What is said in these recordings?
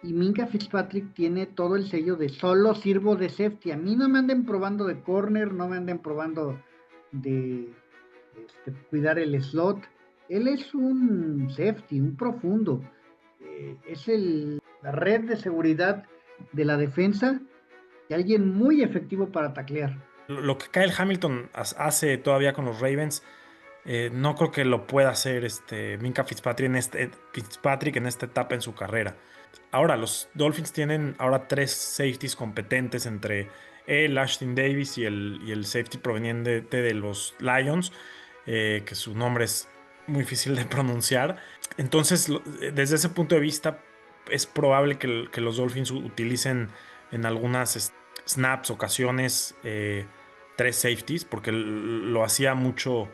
y Minka Fitzpatrick tiene todo el sello de solo sirvo de safety. A mí no me anden probando de corner, no me anden probando de cuidar el slot. Él es un safety, un profundo. Es la red de seguridad de la defensa y alguien muy efectivo para taclear. Lo que Kyle Hamilton hace todavía con los Ravens, no creo que lo pueda hacer Minka Fitzpatrick en esta etapa en su carrera. Ahora, los Dolphins tienen ahora tres safeties competentes entre él, Ashton Davis y el safety proveniente de los Lions, que su nombre es muy difícil de pronunciar. Entonces, desde ese punto de vista, es probable que los Dolphins utilicen en algunas snaps, ocasiones, tres safeties, porque lo hacía mucho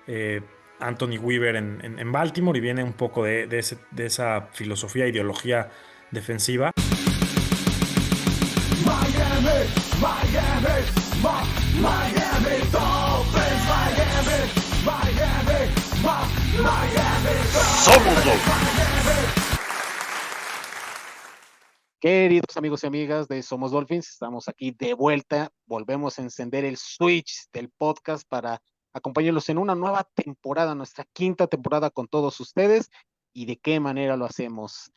eh, Anthony Weaver en Baltimore y viene un poco de esa filosofía, ideología defensiva. Miami, Miami, Miami Dolphins, Miami, Miami Dolphins. Somos Dolphins. Queridos amigos y amigas de Somos Dolphins, estamos aquí de vuelta. Volvemos a encender el switch del podcast para acompañarlos en una nueva temporada, nuestra quinta temporada con todos ustedes. ¿Y de qué manera lo hacemos?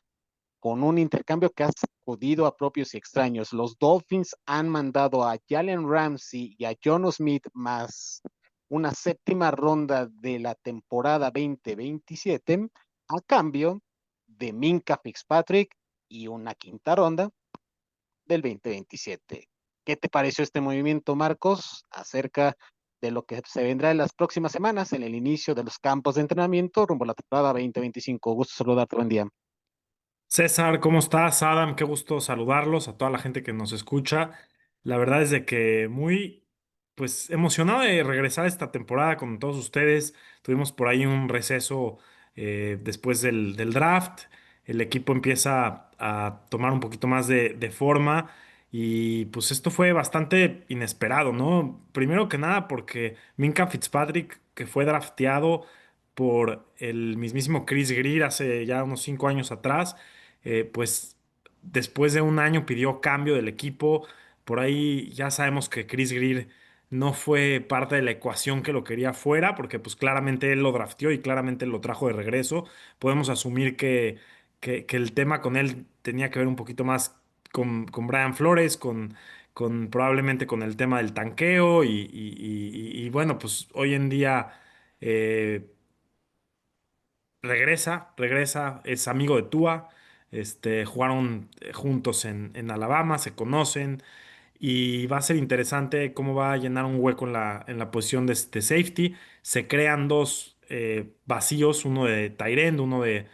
Con un intercambio que ha sacudido a propios y extraños. Los Dolphins han mandado a Jalen Ramsey y a John Smith más una séptima ronda de la temporada 2027 a cambio de Minka Fitzpatrick y una quinta ronda del 2027. ¿Qué te pareció este movimiento, Marcos, acerca de lo que se vendrá en las próximas semanas en el inicio de los campos de entrenamiento rumbo a la temporada 2025? Gusto saludarte, buen día. César, ¿cómo estás? Adam, qué gusto saludarlos, a toda la gente que nos escucha. La verdad es de que muy, pues, emocionado de regresar esta temporada con todos ustedes. Tuvimos por ahí un receso después del draft. El equipo empieza a tomar un poquito más de forma y pues esto fue bastante inesperado, ¿no? Primero que nada porque Minka Fitzpatrick, que fue drafteado por el mismísimo Chris Greer hace ya unos 5 años atrás, pues después de un año pidió cambio del equipo. Por ahí ya sabemos que Chris Greer no fue parte de la ecuación que lo quería fuera, porque pues claramente él lo drafteó y claramente lo trajo de regreso. Podemos asumir que el tema con él tenía que ver un poquito más con Brian Flores, con probablemente con el tema del tanqueo y bueno, pues hoy en día eh, regresa, es amigo de Tua, jugaron juntos en Alabama, se conocen y va a ser interesante cómo va a llenar un hueco en la posición de safety. Se crean dos vacíos, uno de tight end, uno de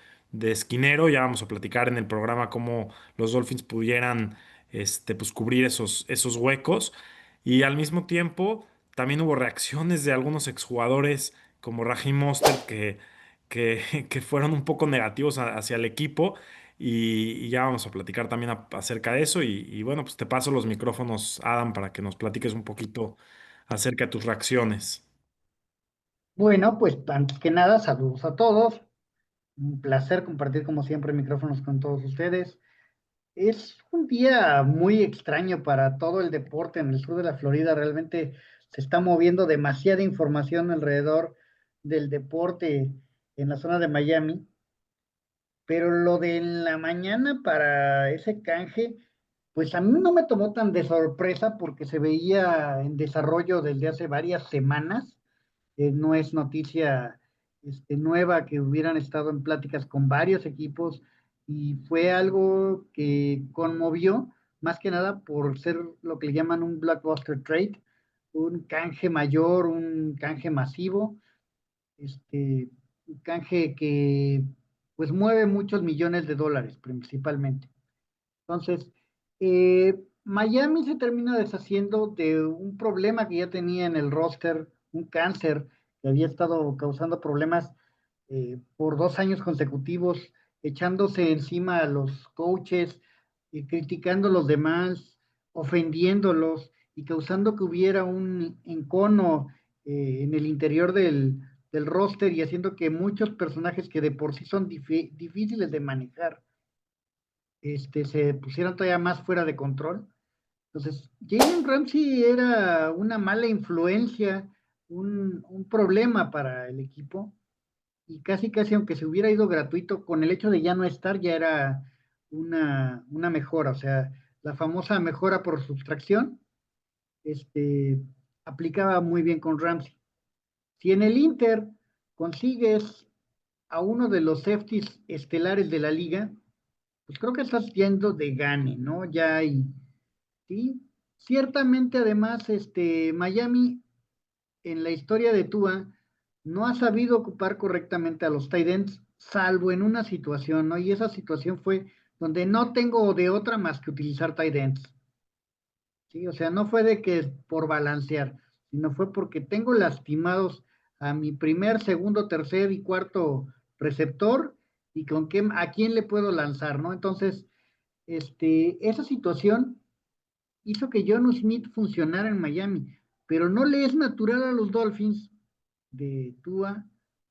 esquinero. Ya vamos a platicar en el programa cómo los Dolphins pudieran pues, cubrir esos huecos. Y al mismo tiempo, también hubo reacciones de algunos exjugadores como Raheem Mostert que fueron un poco negativos hacia el equipo. Y ya vamos a platicar también acerca de eso. Y bueno, pues te paso los micrófonos, Adam, para que nos platiques un poquito acerca de tus reacciones. Bueno, pues antes que nada, saludos a todos. Un placer compartir como siempre micrófonos con todos ustedes. Es un día muy extraño para todo el deporte en el sur de la Florida. Realmente se está moviendo demasiada información alrededor del deporte en la zona de Miami. Pero lo de la mañana para ese canje, pues a mí no me tomó tan de sorpresa porque se veía en desarrollo desde hace varias semanas. No es noticia nueva que hubieran estado en pláticas con varios equipos y fue algo que conmovió más que nada por ser lo que le llaman un blockbuster trade, un canje mayor, un canje masivo, un canje que pues mueve muchos millones de dólares principalmente. Entonces, Miami se termina deshaciendo de un problema que ya tenía en el roster, un cáncer que había estado causando problemas por 2 años consecutivos, echándose encima a los coaches, criticando a los demás, ofendiéndolos y causando que hubiera un encono en el interior del roster y haciendo que muchos personajes que de por sí son difíciles de manejar se pusieron todavía más fuera de control. Entonces, Jalen Ramsey era una mala influencia, un problema para el equipo, y casi, casi, aunque se hubiera ido gratuito, con el hecho de ya no estar, ya era una mejora, o sea, la famosa mejora por sustracción, este, aplicaba muy bien con Ramsey. Si en el Inter consigues a uno de los safeties estelares de la liga, pues creo que estás yendo de gane, ¿no? Ya hay, sí, ciertamente además, Miami en la historia de Tua no ha sabido ocupar correctamente a los tight ends, salvo en una situación, ¿no? Y esa situación fue donde no tengo de otra más que utilizar tight ends, ¿sí? O sea, no fue de que por balancear, sino fue porque tengo lastimados a mi primer, segundo, tercer y cuarto receptor y con qué, a quién le puedo lanzar, ¿no? Entonces, esa situación hizo que John Smith funcionara en Miami, pero no le es natural a los Dolphins de Tua,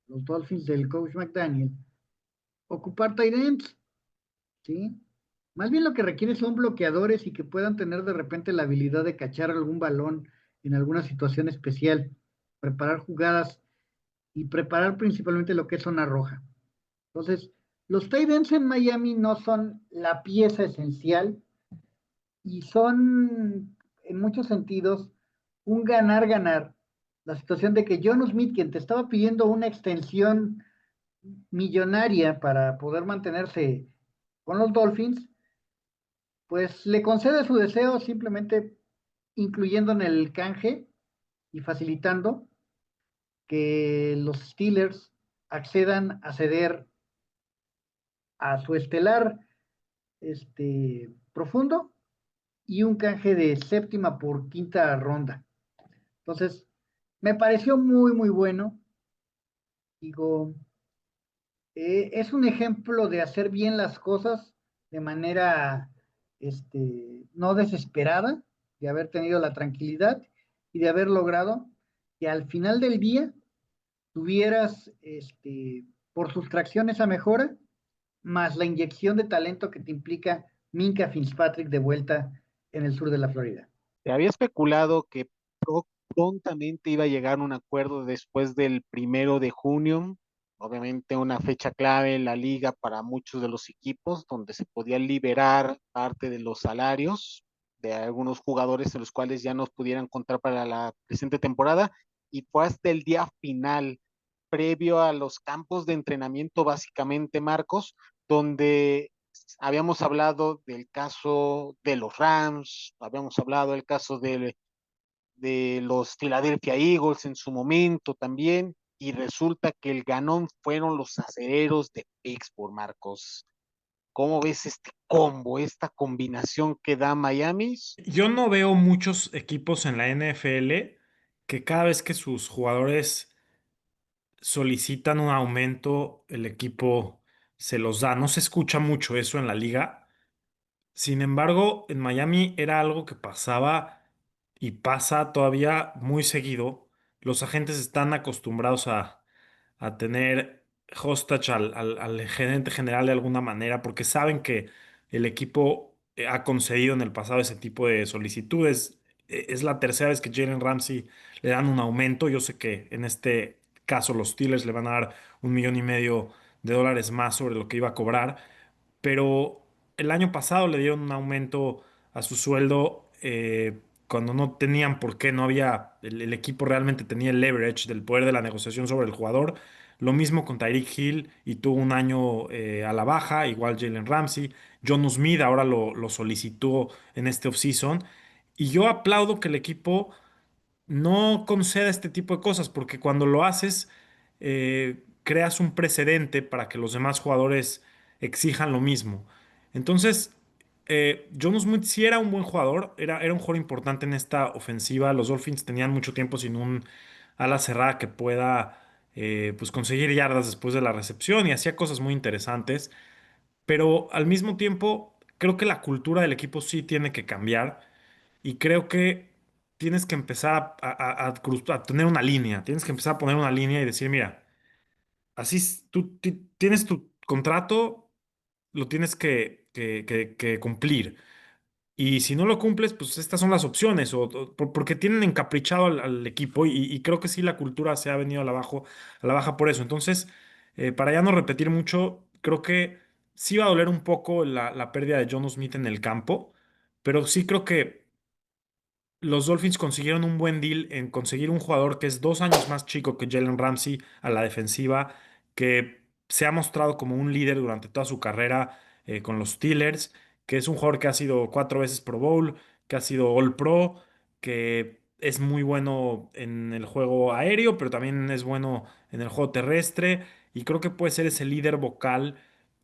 los Dolphins del coach McDaniel, ocupar tight ends, ¿sí? Más bien lo que requiere son bloqueadores y que puedan tener de repente la habilidad de cachar algún balón en alguna situación especial, preparar jugadas y preparar principalmente lo que es zona roja. Entonces, los tight ends en Miami no son la pieza esencial y son, en muchos sentidos, un ganar-ganar. La situación de que John Smith, quien te estaba pidiendo una extensión millonaria para poder mantenerse con los Dolphins, pues le concede su deseo simplemente incluyendo en el canje y facilitando que los Steelers accedan a ceder a su estelar profundo y un canje de séptima por quinta ronda. Entonces, me pareció muy, muy bueno. Digo, es un ejemplo de hacer bien las cosas de manera no desesperada, de haber tenido la tranquilidad y de haber logrado que al final del día tuvieras por sustracción esa mejora, más la inyección de talento que te implica Minka Fitzpatrick de vuelta en el sur de la Florida. Se había especulado que prontamente iba a llegar un acuerdo después del 1 de junio, obviamente una fecha clave en la liga para muchos de los equipos, donde se podía liberar parte de los salarios de algunos jugadores de los cuales ya no pudieran contar para la presente temporada, y fue hasta el día final, previo a los campos de entrenamiento, básicamente, Marcos, donde habíamos hablado del caso de los Rams, habíamos hablado del caso de los Philadelphia Eagles en su momento también, y resulta que el ganón fueron los acereros de Pittsburgh, Marcos. ¿Cómo ves este combo, esta combinación que da Miami? Yo no veo muchos equipos en la NFL que cada vez que sus jugadores solicitan un aumento, el equipo se los da. No se escucha mucho eso en la liga. Sin embargo, en Miami era algo que pasaba y pasa todavía muy seguido. Los agentes están acostumbrados a tener hostage al gerente general de alguna manera porque saben que el equipo ha concedido en el pasado ese tipo de solicitudes. Es la tercera vez que Jalen Ramsey le dan un aumento. Yo sé que en este caso los Steelers le van a dar $1,500,000 más sobre lo que iba a cobrar, pero el año pasado le dieron un aumento a su sueldo cuando no tenían por qué, no había, el equipo realmente tenía el leverage del poder de la negociación sobre el jugador. Lo mismo con Tyreek Hill y tuvo un año a la baja, igual Jalen Ramsey. John Smith ahora lo solicitó en este offseason. Y yo aplaudo que el equipo no conceda este tipo de cosas, porque cuando lo haces, creas un precedente para que los demás jugadores exijan lo mismo. Entonces, John Smith sí era un buen jugador, era un jugador importante en esta ofensiva. Los Dolphins tenían mucho tiempo sin un ala cerrada que pueda pues conseguir yardas después de la recepción y hacía cosas muy interesantes, pero al mismo tiempo creo que la cultura del equipo sí tiene que cambiar. Y creo que tienes que empezar a tener una línea. Tienes que empezar a poner una línea y decir, mira, así tú tienes tu contrato, lo tienes que cumplir. Y si no lo cumples, pues estas son las opciones, porque tienen encaprichado al equipo y creo que sí la cultura se ha venido a la baja por eso. Entonces, para ya no repetir mucho, creo que sí va a doler un poco la pérdida de John Smith en el campo, pero sí creo que los Dolphins consiguieron un buen deal en conseguir un jugador que es 2 años más chico que Jalen Ramsey a la defensiva, que se ha mostrado como un líder durante toda su carrera con los Steelers, que es un jugador que ha sido 4 veces Pro Bowl, que ha sido All Pro, que es muy bueno en el juego aéreo, pero también es bueno en el juego terrestre, y creo que puede ser ese líder vocal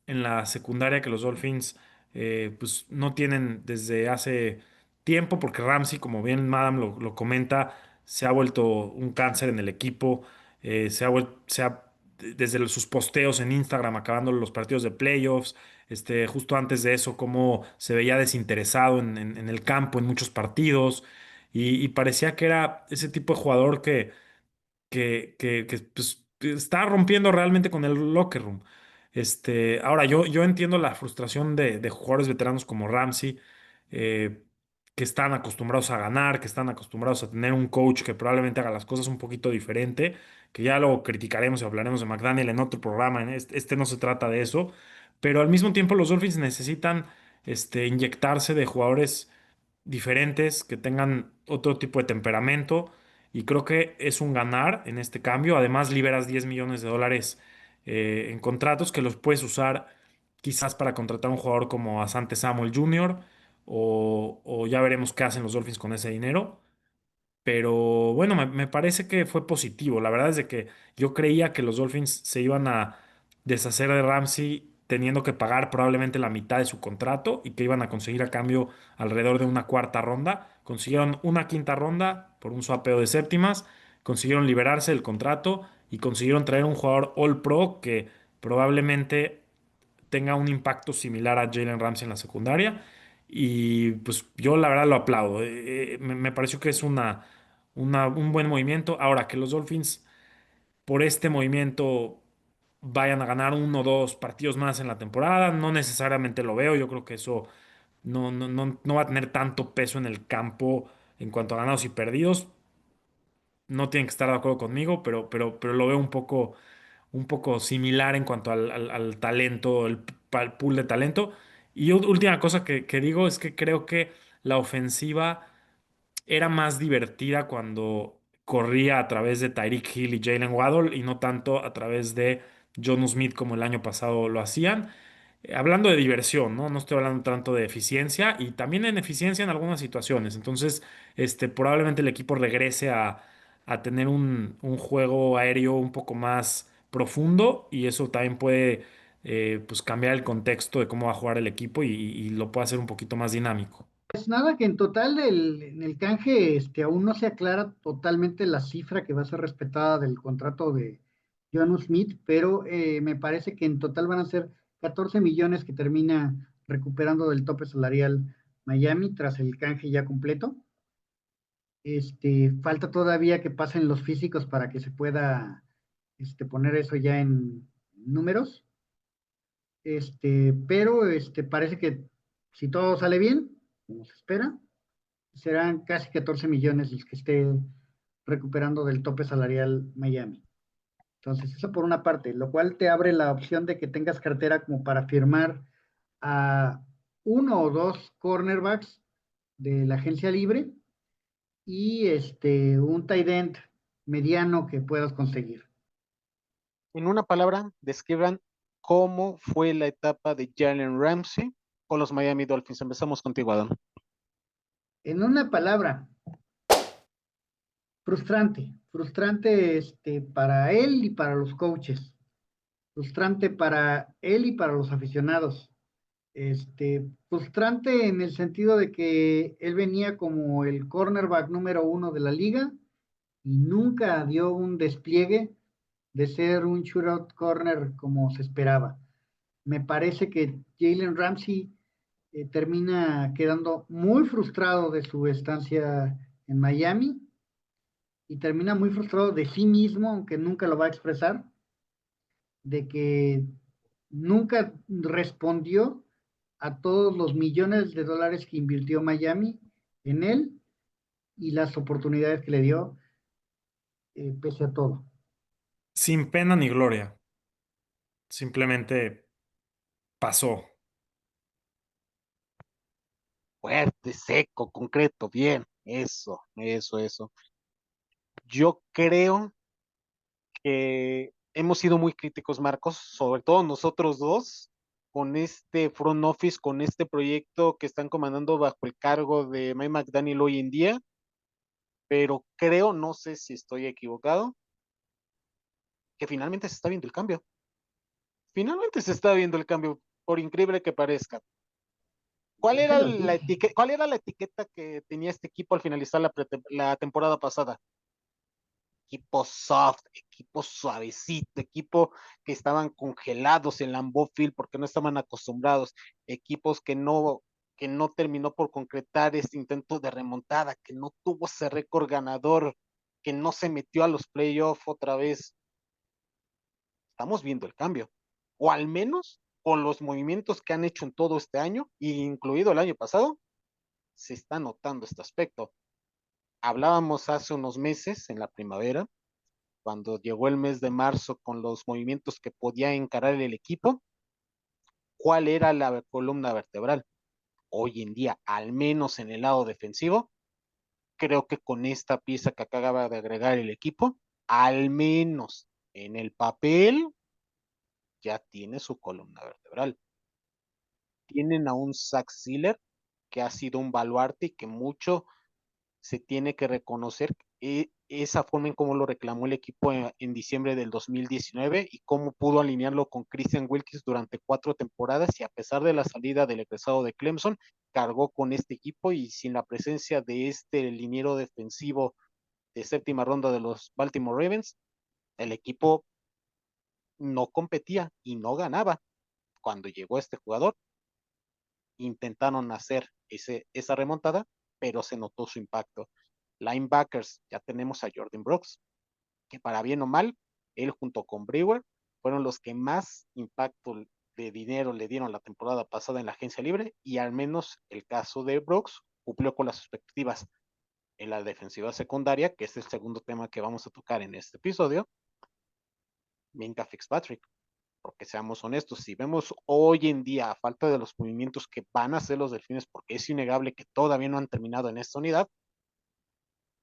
en la secundaria que los Dolphins pues no tienen desde hace tiempo, porque Ramsey, como bien Madam lo comenta, se ha vuelto un cáncer en el equipo, desde sus posteos en Instagram acabando los partidos de playoffs, justo antes de eso, cómo se veía desinteresado en el campo en muchos partidos, y parecía que era ese tipo de jugador que, pues, está rompiendo realmente con el locker room. Ahora, yo entiendo la frustración de jugadores veteranos como Ramsey, eh, que están acostumbrados a ganar, que están acostumbrados a tener un coach que probablemente haga las cosas un poquito diferente, que ya lo criticaremos y hablaremos de McDaniel en otro programa. Este no se trata de eso, pero al mismo tiempo los Dolphins necesitan inyectarse de jugadores diferentes, que tengan otro tipo de temperamento, y creo que es un ganar en este cambio. Además, liberas $10 millones en contratos que los puedes usar quizás para contratar a un jugador como Asante Samuel Jr. o ya veremos qué hacen los Dolphins con ese dinero. Pero bueno, me parece que fue positivo. La verdad es de que yo creía que los Dolphins se iban a deshacer de Ramsey teniendo que pagar probablemente la mitad de su contrato y que iban a conseguir a cambio alrededor de una cuarta ronda. Consiguieron una quinta ronda por un swapeo de séptimas, consiguieron liberarse del contrato y consiguieron traer un jugador All Pro que probablemente tenga un impacto similar a Jalen Ramsey en la secundaria. Y pues yo la verdad lo aplaudo. Me pareció que es un buen movimiento. Ahora que los Dolphins por este movimiento vayan a ganar 1 o 2 partidos más en la temporada, no necesariamente lo veo. Yo creo que eso no va a tener tanto peso en el campo en cuanto a ganados y perdidos. No tienen que estar de acuerdo conmigo, pero lo veo un poco similar en cuanto al talento, el pool de talento. Y última cosa que digo es que creo que la ofensiva era más divertida cuando corría a través de Tyreek Hill y Jalen Waddle y no tanto a través de John Smith como el año pasado lo hacían. Hablando de diversión, ¿no? No estoy hablando tanto de eficiencia y también en eficiencia en algunas situaciones. Entonces, probablemente el equipo regrese a tener un juego aéreo un poco más profundo, y eso también puede pues cambiar el contexto de cómo va a jugar el equipo y lo puede hacer un poquito más dinámico. Pues nada, que en total en el canje aún no se aclara totalmente la cifra que va a ser respetada del contrato de John Smith, pero me parece que en total van a ser 14 millones que termina recuperando del tope salarial Miami tras el canje ya completo. Falta todavía que pasen los físicos para que se pueda poner eso ya en números. Pero parece que si todo sale bien, como se espera, serán casi 14 millones los que esté recuperando del tope salarial Miami. Entonces, eso por una parte, lo cual te abre la opción de que tengas cartera como para firmar a 1 o 2 cornerbacks de la agencia libre y un tight end mediano que puedas conseguir. En una palabra, describan cómo fue la etapa de Jalen Ramsey con los Miami Dolphins. Empezamos contigo, Adam. En una palabra, frustrante, frustrante para él y para los coaches, frustrante para él y para los aficionados, frustrante en el sentido de que él venía como el cornerback número 1 de la liga y nunca dio un despliegue de ser un shootout corner como se esperaba. Me parece que Jalen Ramsey termina quedando muy frustrado de su estancia en Miami y termina muy frustrado de sí mismo, aunque nunca lo va a expresar, de que nunca respondió a todos los millones de dólares que invirtió Miami en él y las oportunidades que le dio, pese a todo. Sin pena ni gloria, simplemente pasó. Fuerte, seco, concreto, bien, eso. Yo creo que hemos sido muy críticos, Marcos, sobre todo nosotros dos, con este front office, con este proyecto que están comandando bajo el cargo de Mike McDaniel hoy en día, pero creo, no sé si estoy equivocado, que finalmente se está viendo el cambio. Finalmente se está viendo el cambio, por increíble que parezca. Yo te lo dije. ¿Cuál era la etiqueta que tenía este equipo al finalizar la temporada pasada? Equipo soft, equipo suavecito, equipo que estaban congelados en Lambeau Field porque no estaban acostumbrados, equipos que no terminó por concretar este intento de remontada, que no tuvo ese récord ganador, que no se metió a los playoffs otra vez. Estamos viendo el cambio, o al menos con los movimientos que han hecho en todo este año, incluido el año pasado, se está notando este aspecto. Hablábamos hace unos meses, en la primavera, cuando llegó el mes de marzo con los movimientos que podía encarar el equipo, cuál era la columna vertebral. Hoy en día, al menos en el lado defensivo, creo que con esta pieza que acaba de agregar el equipo, al menos en el papel, ya tiene su columna vertebral. Tienen a un Zach Sealer que ha sido un baluarte y que mucho se tiene que reconocer esa forma en cómo lo reclamó el equipo en diciembre del 2019 y cómo pudo alinearlo con Christian Wilkins durante 4 temporadas y a pesar de la salida del egresado de Clemson, cargó con este equipo y sin la presencia de este liniero defensivo de séptima ronda de los Baltimore Ravens, el equipo no competía y no ganaba. Cuando llegó este jugador, intentaron hacer esa remontada, pero se notó su impacto. Linebackers, ya tenemos a Jordan Brooks, que para bien o mal, él junto con Brewer fueron los que más impacto de dinero le dieron la temporada pasada en la agencia libre y al menos el caso de Brooks cumplió con las expectativas. En la defensiva secundaria, que es el segundo tema que vamos a tocar en este episodio, Minka Fitzpatrick, porque seamos honestos, si vemos hoy en día, a falta de los movimientos que van a hacer los delfines, porque es innegable que todavía no han terminado en esta unidad,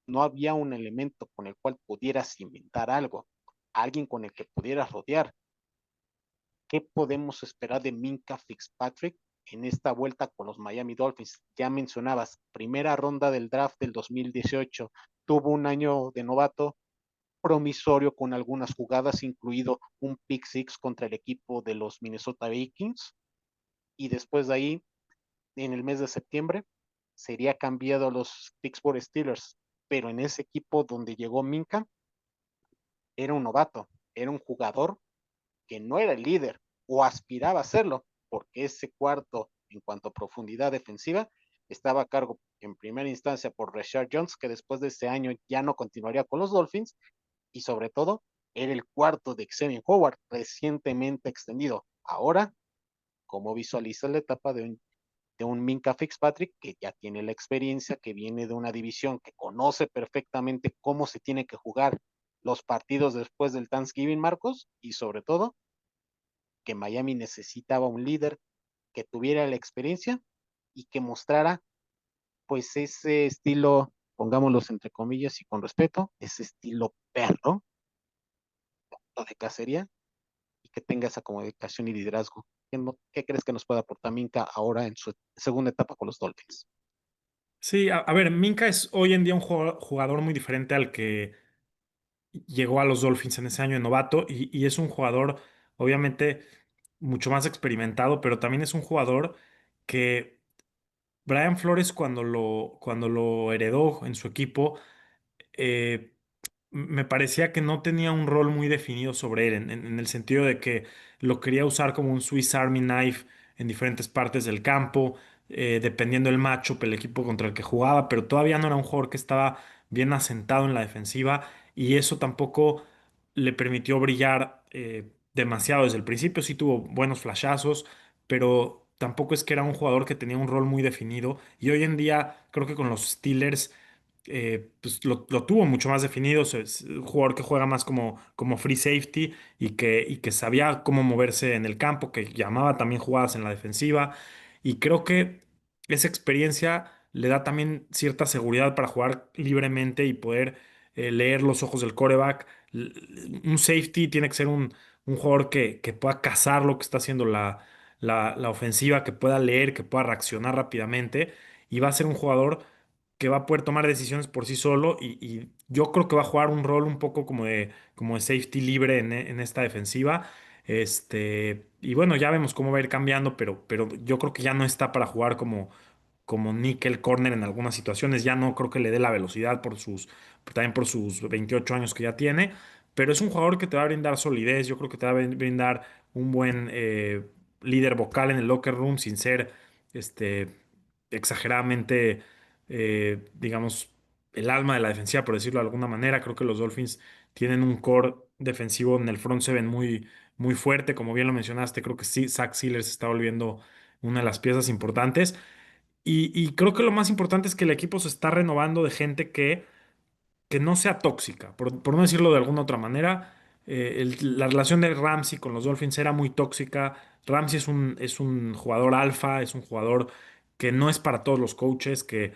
no había un elemento con el cual pudieras inventar algo, alguien con el que pudieras rodear. ¿Qué podemos esperar de Minka Fitzpatrick en esta vuelta con los Miami Dolphins? Ya mencionabas, primera ronda del draft del 2018, tuvo un año de novato promisorio con algunas jugadas, incluido un pick six contra el equipo de los Minnesota Vikings, y después de ahí, en el mes de septiembre, sería cambiado a los Pittsburgh Steelers, pero en ese equipo donde llegó Minka, era un novato, era un jugador que no era el líder o aspiraba a serlo, porque ese cuarto, en cuanto a profundidad defensiva, estaba a cargo en primera instancia por Rashard Jones, que después de ese año ya no continuaría con los Dolphins, y sobre todo era el cuarto de Xavier Howard, recientemente extendido. Ahora, ¿cómo visualiza la etapa de un Minka Fitzpatrick que ya tiene la experiencia, que viene de una división, que conoce perfectamente cómo se tiene que jugar los partidos después del Thanksgiving, Marcos, y sobre todo que Miami necesitaba un líder que tuviera la experiencia y que mostrara pues ese estilo, pongámoslos entre comillas y con respeto, ese estilo perro de cacería y que tenga esa comunicación y liderazgo. ¿Qué crees que nos puede aportar Minka ahora en su segunda etapa con los Dolphins? Sí, a ver, Minka es hoy en día un jugador muy diferente al que llegó a los Dolphins en ese año de novato y es un jugador obviamente mucho más experimentado, pero también es un jugador que Brian Flores cuando lo heredó en su equipo, eh, me parecía que no tenía un rol muy definido sobre él, en el sentido de que lo quería usar como un Swiss Army knife en diferentes partes del campo, dependiendo del matchup, el equipo contra el que jugaba, pero todavía no era un jugador que estaba bien asentado en la defensiva y eso tampoco le permitió brillar demasiado desde el principio. Sí tuvo buenos flashazos, pero tampoco es que era un jugador que tenía un rol muy definido. Y hoy en día creo que con los Steelers pues lo tuvo mucho más definido. Es un jugador que juega más como free safety y que sabía cómo moverse en el campo, que llamaba también jugadas en la defensiva. Y creo que esa experiencia le da también cierta seguridad para jugar libremente y poder leer los ojos del quarterback. Un safety tiene que ser un jugador que pueda cazar lo que está haciendo la ofensiva, que pueda leer, que pueda reaccionar rápidamente. Y va a ser un jugador que va a poder tomar decisiones por sí solo y yo creo que va a jugar un rol un poco como de safety libre en esta defensiva. Y bueno, ya vemos cómo va a ir cambiando, pero yo creo que ya no está para jugar como nickel corner en algunas situaciones. Ya no creo que le dé la velocidad también por sus 28 años que ya tiene, pero es un jugador que te va a brindar solidez. Yo creo que te va a brindar un buen líder vocal en el locker room sin ser este, exageradamente, digamos, el alma de la defensiva, por decirlo de alguna manera. Creo que los Dolphins tienen un core defensivo en el front seven muy fuerte. Como bien lo mencionaste, creo que sí, Zach Sealer se está volviendo una de las piezas importantes. Y creo que lo más importante es que el equipo se está renovando de gente que no sea tóxica, por no decirlo de alguna otra manera. La relación de Ramsey con los Dolphins era muy tóxica. Ramsey es un jugador alfa, es un jugador que no es para todos los coaches, que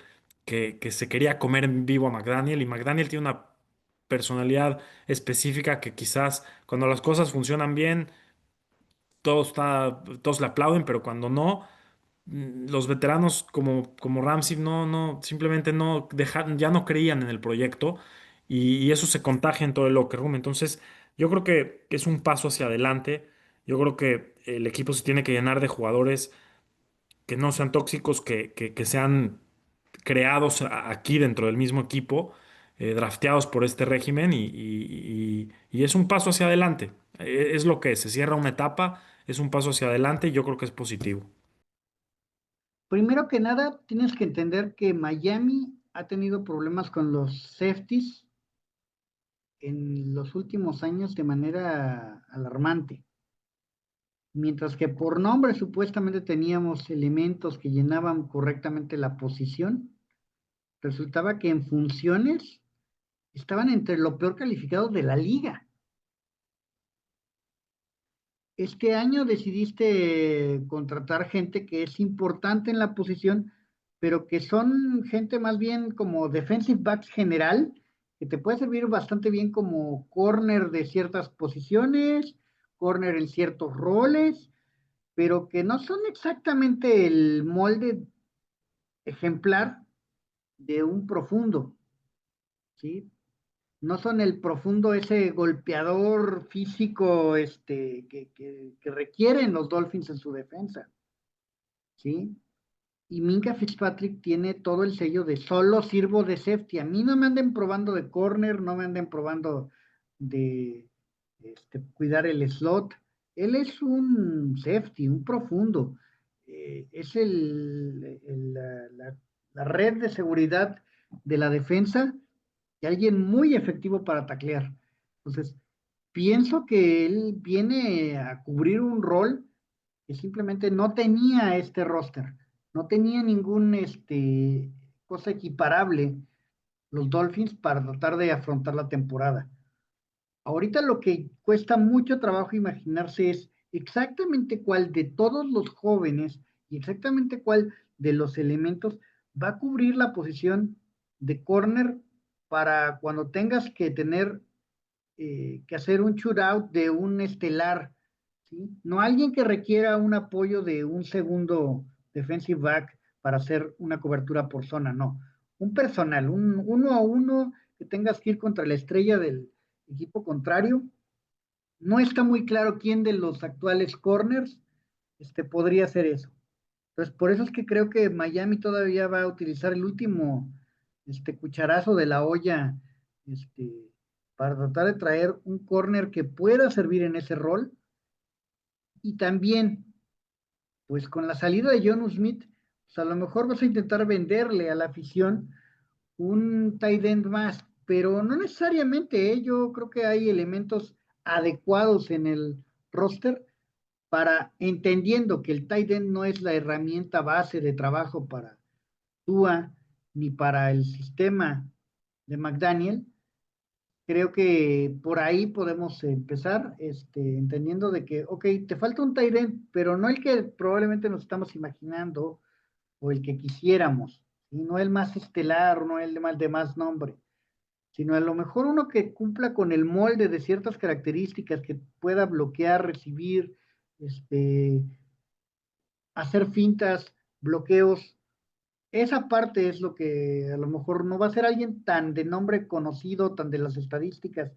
se quería comer en vivo a McDaniel, y McDaniel tiene una personalidad específica que quizás cuando las cosas funcionan bien, todos le aplauden, pero cuando no, los veteranos como Ramsey simplemente no dejaron, ya no creían en el proyecto y eso se contagia en todo el locker room. Entonces, yo creo que es un paso hacia adelante. Yo creo que el equipo se tiene que llenar de jugadores que no sean tóxicos, que sean creados aquí dentro del mismo equipo, drafteados por este régimen y es un paso hacia adelante. Es lo que es. Se cierra una etapa, es un paso hacia adelante y yo creo que es positivo. Primero que nada, tienes que entender que Miami ha tenido problemas con los safeties en los últimos años de manera alarmante. Mientras que por nombre supuestamente teníamos elementos que llenaban correctamente la posición, resultaba que en funciones estaban entre lo peor calificado de la liga. Este año decidiste contratar gente que es importante en la posición, pero que son gente más bien como defensive backs general, que te puede servir bastante bien como corner de ciertas posiciones, corner en ciertos roles, pero que no son exactamente el molde ejemplar de un profundo, ¿sí? No son el profundo ese golpeador físico que requieren los Dolphins en su defensa, ¿sí? Y Minka Fitzpatrick tiene todo el sello de solo sirvo de safety. A mí no me anden probando de corner, no me anden probando de cuidar el slot. Él es un safety, un profundo. Es la red de seguridad de la defensa y alguien muy efectivo para taclear. Entonces, pienso que él viene a cubrir un rol que simplemente no tenía este roster, no tenía ningún cosa equiparable los Dolphins para tratar de afrontar la temporada. Ahorita lo que cuesta mucho trabajo imaginarse es exactamente cuál de todos los jóvenes y exactamente cuál de los elementos va a cubrir la posición de corner para cuando tengas que tener que hacer un shootout de un estelar, ¿sí? No alguien que requiera un apoyo de un segundo defensive back para hacer una cobertura por zona, no. Un personal, un uno a uno que tengas que ir contra la estrella del equipo contrario. No está muy claro quién de los actuales corners podría hacer eso. Entonces, por eso es que creo que Miami todavía va a utilizar el último cucharazo de la olla este, para tratar de traer un corner que pueda servir en ese rol. Y también, pues con la salida de John Smith, pues a lo mejor vas a intentar venderle a la afición un tight end más, pero no necesariamente, ¿eh? Yo creo que hay elementos adecuados en el roster para entendiendo que el tight end no es la herramienta base de trabajo para Tua ni para el sistema de McDaniel, creo que por ahí podemos empezar, entendiendo de que, ok, te falta un tight end, pero no el que probablemente nos estamos imaginando o el que quisiéramos, y no el más estelar, no el de más nombre, sino a lo mejor uno que cumpla con el molde de ciertas características, que pueda bloquear, recibir, hacer fintas, bloqueos. Esa parte es lo que a lo mejor no va a ser alguien tan de nombre conocido, tan de las estadísticas,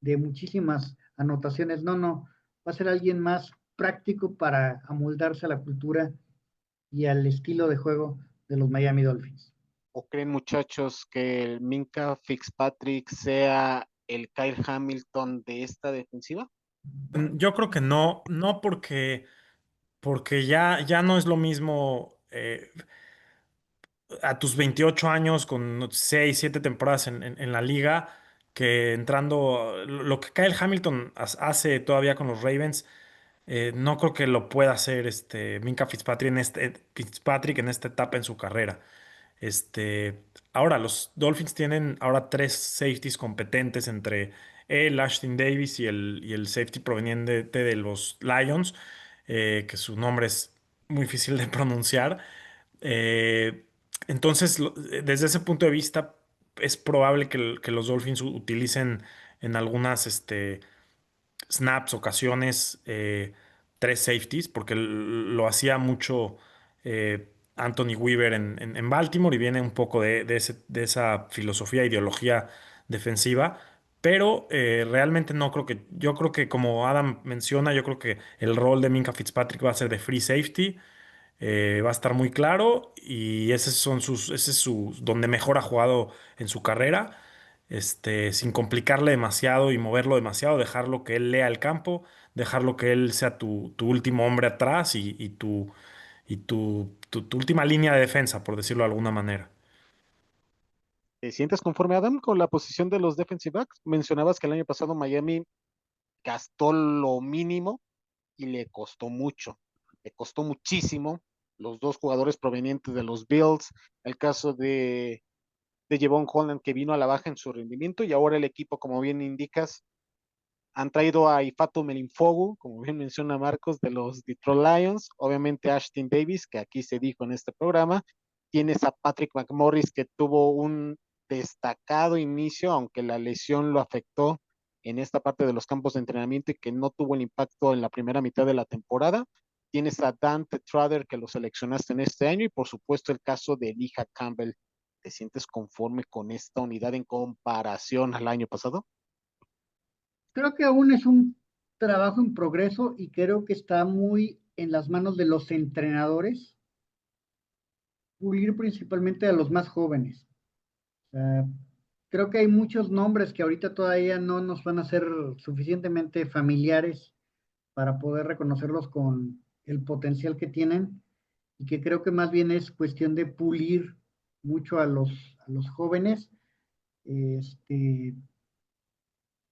de muchísimas anotaciones, no, no, va a ser alguien más práctico para amoldarse a la cultura y al estilo de juego de los Miami Dolphins. ¿O creen, muchachos, que el Minka Fitzpatrick sea el Kyle Hamilton de esta defensiva? Yo creo que no, no porque ya no es lo mismo a tus 28 años con 6 7 temporadas en la liga que entrando, lo que Kyle Hamilton hace todavía con los Ravens, no creo que lo pueda hacer Minka Fitzpatrick en esta etapa en su carrera. Ahora, los Dolphins tienen ahora tres safeties competentes entre él, Ashton Davis y el safety proveniente de los Lions, que su nombre es muy difícil de pronunciar. Eh, entonces, desde ese punto de vista, es probable que los Dolphins utilicen en algunas snaps, ocasiones, tres safeties, porque lo hacía mucho Anthony Weaver en Baltimore y viene un poco de esa filosofía, ideología defensiva. Pero realmente no creo yo creo que como Adam menciona, yo creo que el rol de Minka Fitzpatrick va a ser de free safety, va a estar muy claro y ese es donde mejor ha jugado en su carrera, sin complicarle demasiado y moverlo demasiado, dejarlo que él lea el campo, dejarlo que él sea tu último hombre atrás y tu última línea de defensa, por decirlo de alguna manera. ¿Te sientes conforme, Adam, con la posición de los defensive backs? Mencionabas que el año pasado Miami gastó lo mínimo y le costó mucho, le costó muchísimo. Los dos jugadores provenientes de los Bills, el caso de Jevon Holland, que vino a la baja en su rendimiento, y ahora el equipo, como bien indicas, han traído a Ifatu Melinfogu, como bien menciona Marcos, de los Detroit Lions, obviamente Ashton Davis, que aquí se dijo en este programa, tienes a Patrick McMorris, que tuvo un destacado inicio, aunque la lesión lo afectó en esta parte de los campos de entrenamiento y que no tuvo el impacto en la primera mitad de la temporada. Tienes a Dante Trader, que lo seleccionaste en este año, y por supuesto el caso de Elijah Campbell. ¿Te sientes conforme con esta unidad en comparación al año pasado? Creo que aún es un trabajo en progreso y creo que está muy en las manos de los entrenadores pulir principalmente a los más jóvenes. O sea, creo que hay muchos nombres que ahorita todavía no nos van a ser suficientemente familiares para poder reconocerlos con el potencial que tienen y que creo que más bien es cuestión de pulir mucho a los jóvenes. Este,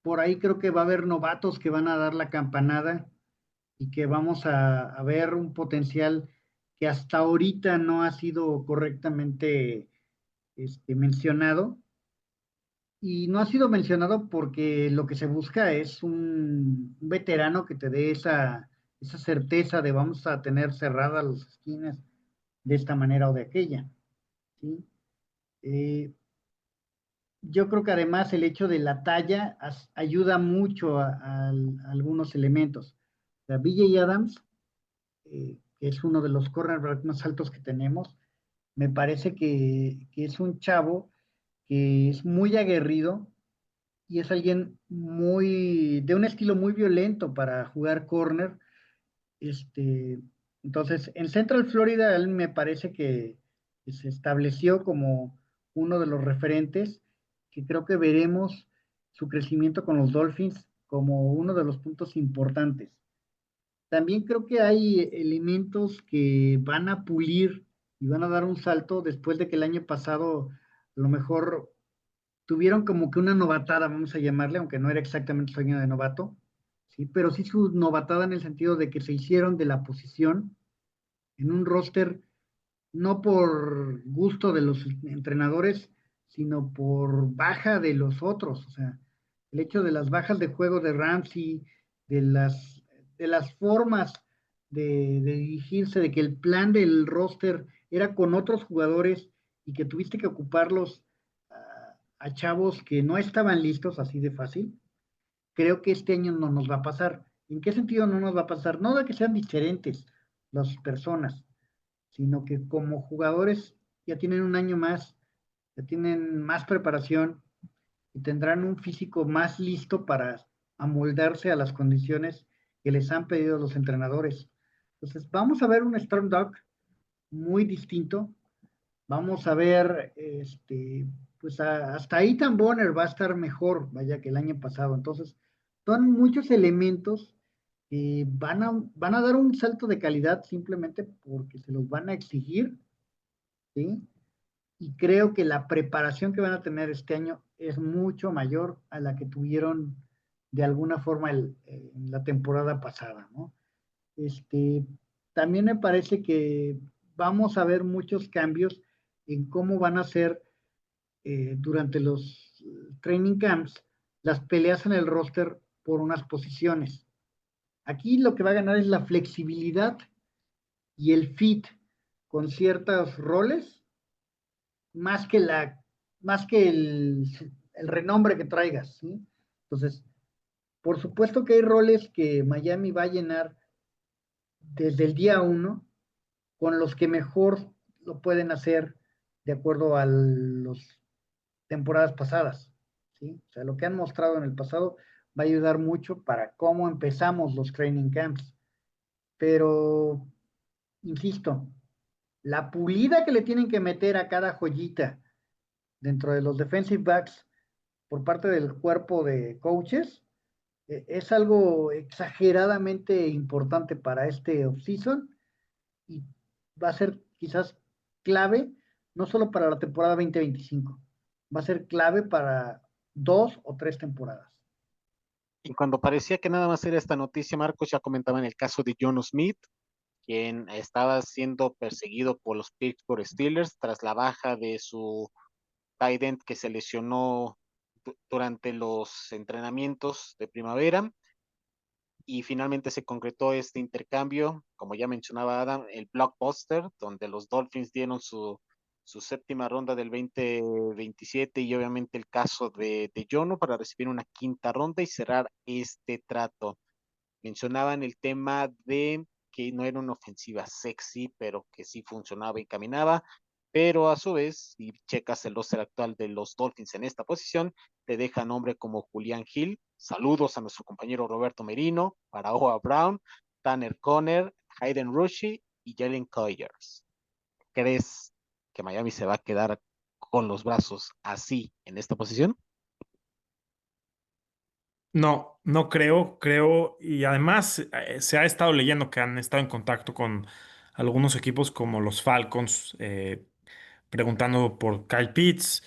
por ahí creo que va a haber novatos que van a dar la campanada y que vamos a ver un potencial que hasta ahorita no ha sido correctamente mencionado. Y no ha sido mencionado porque lo que se busca es un veterano que te dé esa certeza de vamos a tener cerradas las esquinas de esta manera o de aquella, ¿sí? Eh, yo creo que además el hecho de la talla ayuda mucho a algunos elementos. O sea, BJ Adams, que es uno de los cornerbacks más altos que tenemos, me parece que es un chavo que es muy aguerrido y es alguien de un estilo muy violento para jugar corner. Este, entonces, en Central Florida, él me parece que se estableció como uno de los referentes, que creo que veremos su crecimiento con los Dolphins como uno de los puntos importantes. También creo que hay elementos que van a pulir y van a dar un salto después de que el año pasado a lo mejor tuvieron como que una novatada, vamos a llamarle, aunque no era exactamente sueño de novato, ¿sí? Pero sí su novatada en el sentido de que se hicieron de la posición en un roster no por gusto de los entrenadores, sino por baja de los otros. O sea, el hecho de las bajas de juego de Ramsey, de las, de las formas de dirigirse, de que el plan del roster era con otros jugadores y que tuviste que ocuparlos a chavos que no estaban listos así de fácil. Creo que este año no nos va a pasar. ¿En qué sentido no nos va a pasar? No de que sean diferentes las personas, sino que como jugadores ya tienen un año más, ya tienen más preparación y tendrán un físico más listo para amoldarse a las condiciones que les han pedido los entrenadores. Entonces, vamos a ver un Storm Dog muy distinto. Vamos a ver, pues hasta Ethan Bonner va a estar mejor, vaya, que el año pasado. Entonces, son muchos elementos que van a dar un salto de calidad simplemente porque se los van a exigir, ¿sí? Y creo que la preparación que van a tener este año es mucho mayor a la que tuvieron de alguna forma en la temporada pasada, ¿no? Este, también me parece que vamos a ver muchos cambios en cómo van a ser durante los training camps las peleas en el roster por unas posiciones. Aquí lo que va a ganar es la flexibilidad y el fit con ciertos roles más que más que el renombre que traigas, ¿sí? Entonces, por supuesto que hay roles que Miami va a llenar desde el día uno con los que mejor lo pueden hacer de acuerdo a las temporadas pasadas, ¿sí? O sea, lo que han mostrado en el pasado va a ayudar mucho para cómo empezamos los training camps. Pero, insisto, la pulida que le tienen que meter a cada joyita dentro de los defensive backs por parte del cuerpo de coaches es algo exageradamente importante para este offseason y va a ser quizás clave, no solo para la temporada 2025, va a ser clave para 2 o 3 temporadas. Y cuando parecía que nada más era esta noticia, Marcos, ya comentaba en el caso de John Smith, quien estaba siendo perseguido por los Pittsburgh Steelers tras la baja de su tight end que se lesionó durante los entrenamientos de primavera. Y finalmente se concretó este intercambio, como ya mencionaba Adam, el blockbuster, donde los Dolphins dieron su séptima ronda del 2027 y obviamente el caso de Jono para recibir una quinta ronda y cerrar este trato. Mencionaban el tema de que no era una ofensiva sexy, pero que sí funcionaba y caminaba, pero a su vez, si checas el roster actual de los Dolphins en esta posición, te deja nombre como Julián Hill. Saludos a nuestro compañero Roberto Merino, para Oa Brown, Tanner Conner, Hayden Rushy y Jalen Colliers. ¿Crees que Miami se va a quedar con los brazos así en esta posición? No, no creo, y además se ha estado leyendo que han estado en contacto con algunos equipos como los Falcons, preguntando por Kyle Pitts,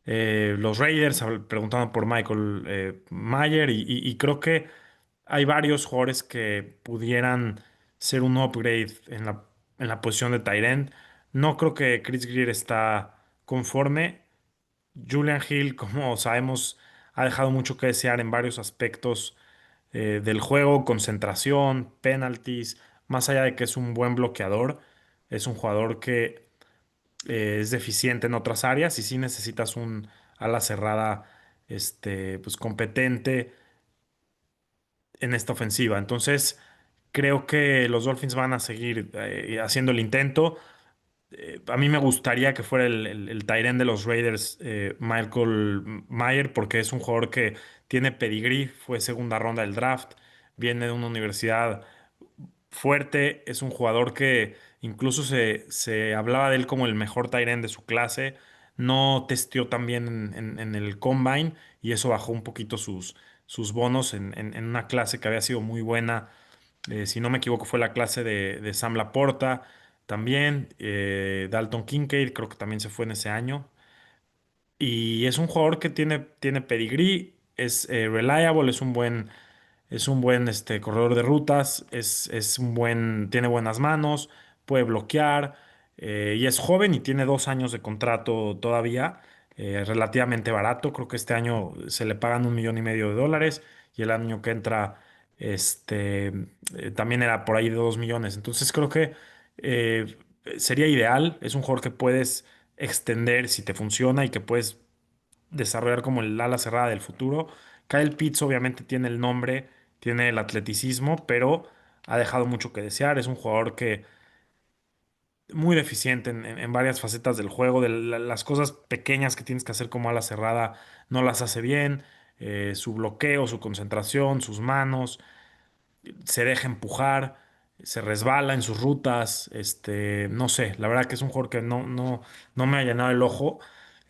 los Raiders preguntando por Michael Mayer, y creo que hay varios jugadores que pudieran ser un upgrade en la posición de tight end. No creo que Chris Greer está conforme. Julian Hill, como sabemos, ha dejado mucho que desear en varios aspectos del juego, concentración, penalties, más allá de que es un buen bloqueador, es un jugador que es deficiente en otras áreas y sí necesitas un ala cerrada pues competente en esta ofensiva. Entonces, creo que los Dolphins van a seguir haciendo el intento. A mí me gustaría que fuera el tight end de los Raiders, Michael Mayer, porque es un jugador que tiene pedigrí, fue segunda ronda del draft, viene de una universidad fuerte, es un jugador que incluso se hablaba de él como el mejor tight end de su clase, no testeó tan bien en el combine y eso bajó un poquito sus bonos en una clase que había sido muy buena. Si no me equivoco, fue la clase de Sam Laporta también. Dalton Kincaid, creo que también se fue en ese año. Y es un jugador que tiene pedigrí, es reliable, es un buen Es un buen corredor de rutas, tiene buenas manos, puede bloquear y es joven y tiene 2 años de contrato todavía, relativamente barato. Creo que este año se le pagan $1,5 millones y el año que entra este, también era por ahí de 2 millones. Entonces creo que eh, sería ideal. Es un jugador que puedes extender si te funciona y que puedes desarrollar como el ala cerrada del futuro. Kyle Pitts obviamente tiene el nombre, tiene el atleticismo, pero ha dejado mucho que desear. Es un jugador que muy deficiente en varias facetas del juego, las cosas pequeñas que tienes que hacer como ala cerrada no las hace bien. Su bloqueo, su concentración, sus manos, se deja empujar, se resbala en sus rutas, no sé, la verdad que es un jugador que no me ha llenado el ojo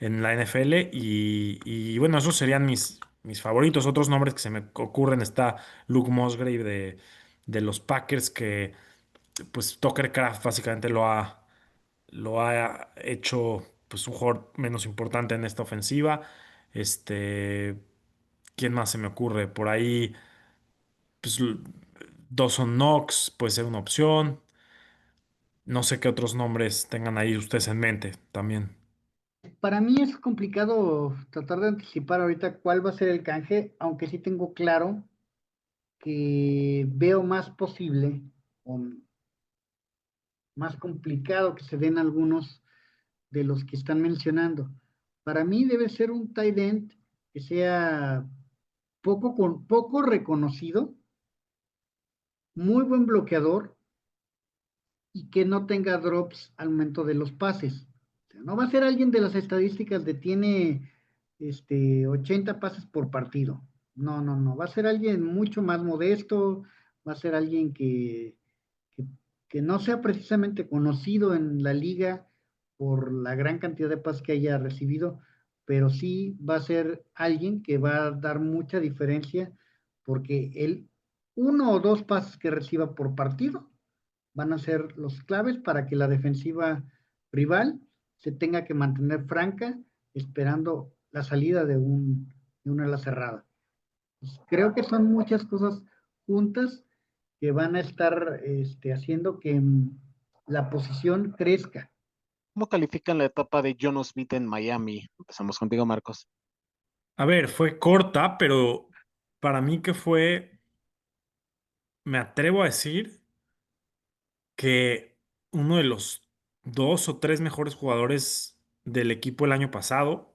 en la NFL y bueno, esos serían mis favoritos. Otros nombres que se me ocurren está Luke Musgrave de los Packers, que pues Tucker Kraft básicamente lo ha hecho pues un jugador menos importante en esta ofensiva. Este, ¿Quién más se me ocurre? Por ahí pues, Dawson Knox puede ser una opción. No sé qué otros nombres tengan ahí ustedes en mente también. Para mí es complicado tratar de anticipar ahorita cuál va a ser el canje, aunque sí tengo claro que veo más posible o más complicado que se den algunos de los que están mencionando. Para mí debe ser un tight end que sea poco reconocido, muy buen bloqueador y que no tenga drops al momento de los pases. O sea, no va a ser alguien de las estadísticas de tiene 80 pases por partido. No, no, no. Va a ser alguien mucho más modesto, va a ser alguien que, que no sea precisamente conocido en la liga por la gran cantidad de pases que haya recibido, pero sí va a ser alguien que va a dar mucha diferencia porque él, uno o dos pases que reciba por partido van a ser los claves para que la defensiva rival se tenga que mantener franca esperando la salida de una ala cerrada. Pues creo que son muchas cosas juntas que van a estar haciendo que la posición crezca. ¿Cómo califican la etapa de Jono Smith en Miami? Empezamos contigo, Marcos. A ver, fue corta, pero para mí que me atrevo a decir que uno de los 2 o 3 mejores jugadores del equipo el año pasado.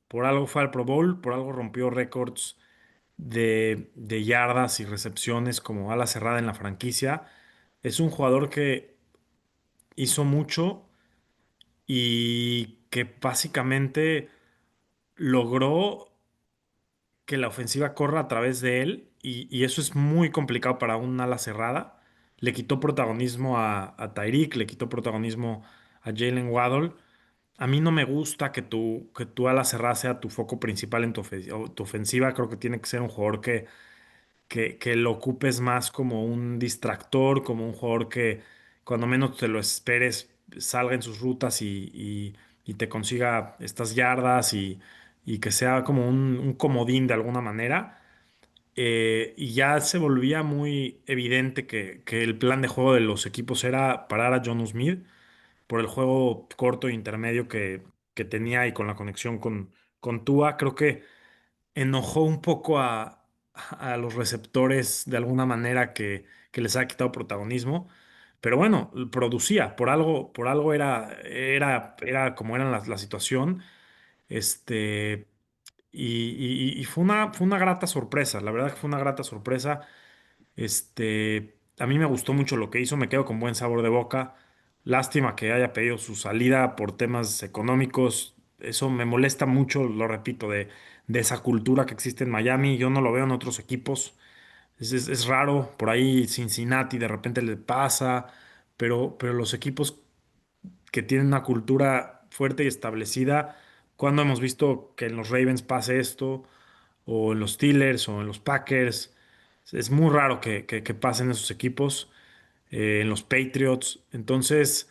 Por algo fue al Pro Bowl, por algo rompió récords de yardas y recepciones como ala cerrada en la franquicia. Es un jugador que hizo mucho y que básicamente logró que la ofensiva corra a través de él y eso es muy complicado para un ala cerrada. Le quitó protagonismo a Tyreek, le quitó protagonismo a Jalen Waddle. A mí no me gusta que tu ala cerrada sea tu foco principal en tu ofensiva. Creo que tiene que ser un jugador que lo ocupes más como un distractor, como un jugador que cuando menos te lo esperes salga en sus rutas y te consiga estas yardas y que sea como un comodín de alguna manera. Y ya se volvía muy evidente que el plan de juego de los equipos era parar a John Smith por el juego corto e intermedio que tenía y con la conexión con Tua. Creo que enojó un poco a los receptores de alguna manera que les ha quitado protagonismo. Pero bueno, producía, por algo era como era la situación. Este, y fue una grata sorpresa, la verdad que fue una grata sorpresa. A mí me gustó mucho lo que hizo, me quedo con buen sabor de boca. Lástima que haya pedido su salida por temas económicos. Eso me molesta mucho, lo repito, de esa cultura que existe en Miami. Yo no lo veo en otros equipos. Es raro, por ahí Cincinnati de repente le pasa, pero los equipos que tienen una cultura fuerte y establecida, cuando hemos visto que en los Ravens pase esto, o en los Steelers, o en los Packers, es muy raro que pasen esos equipos, en los Patriots. Entonces,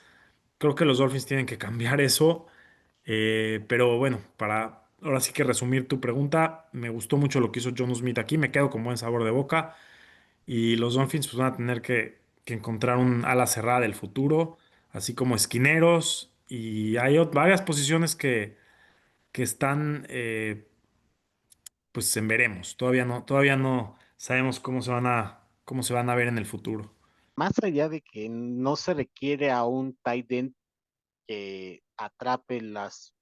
creo que los Dolphins tienen que cambiar eso. Pero bueno, ahora sí que resumir tu pregunta, me gustó mucho lo que hizo John Smith aquí, me quedo con buen sabor de boca y los Dolphins pues van a tener que encontrar un ala cerrada del futuro, así como esquineros y hay varias posiciones que están pues en veremos, todavía no sabemos cómo se van a ver en el futuro. Más allá de que no se requiere a un tight end que atrape las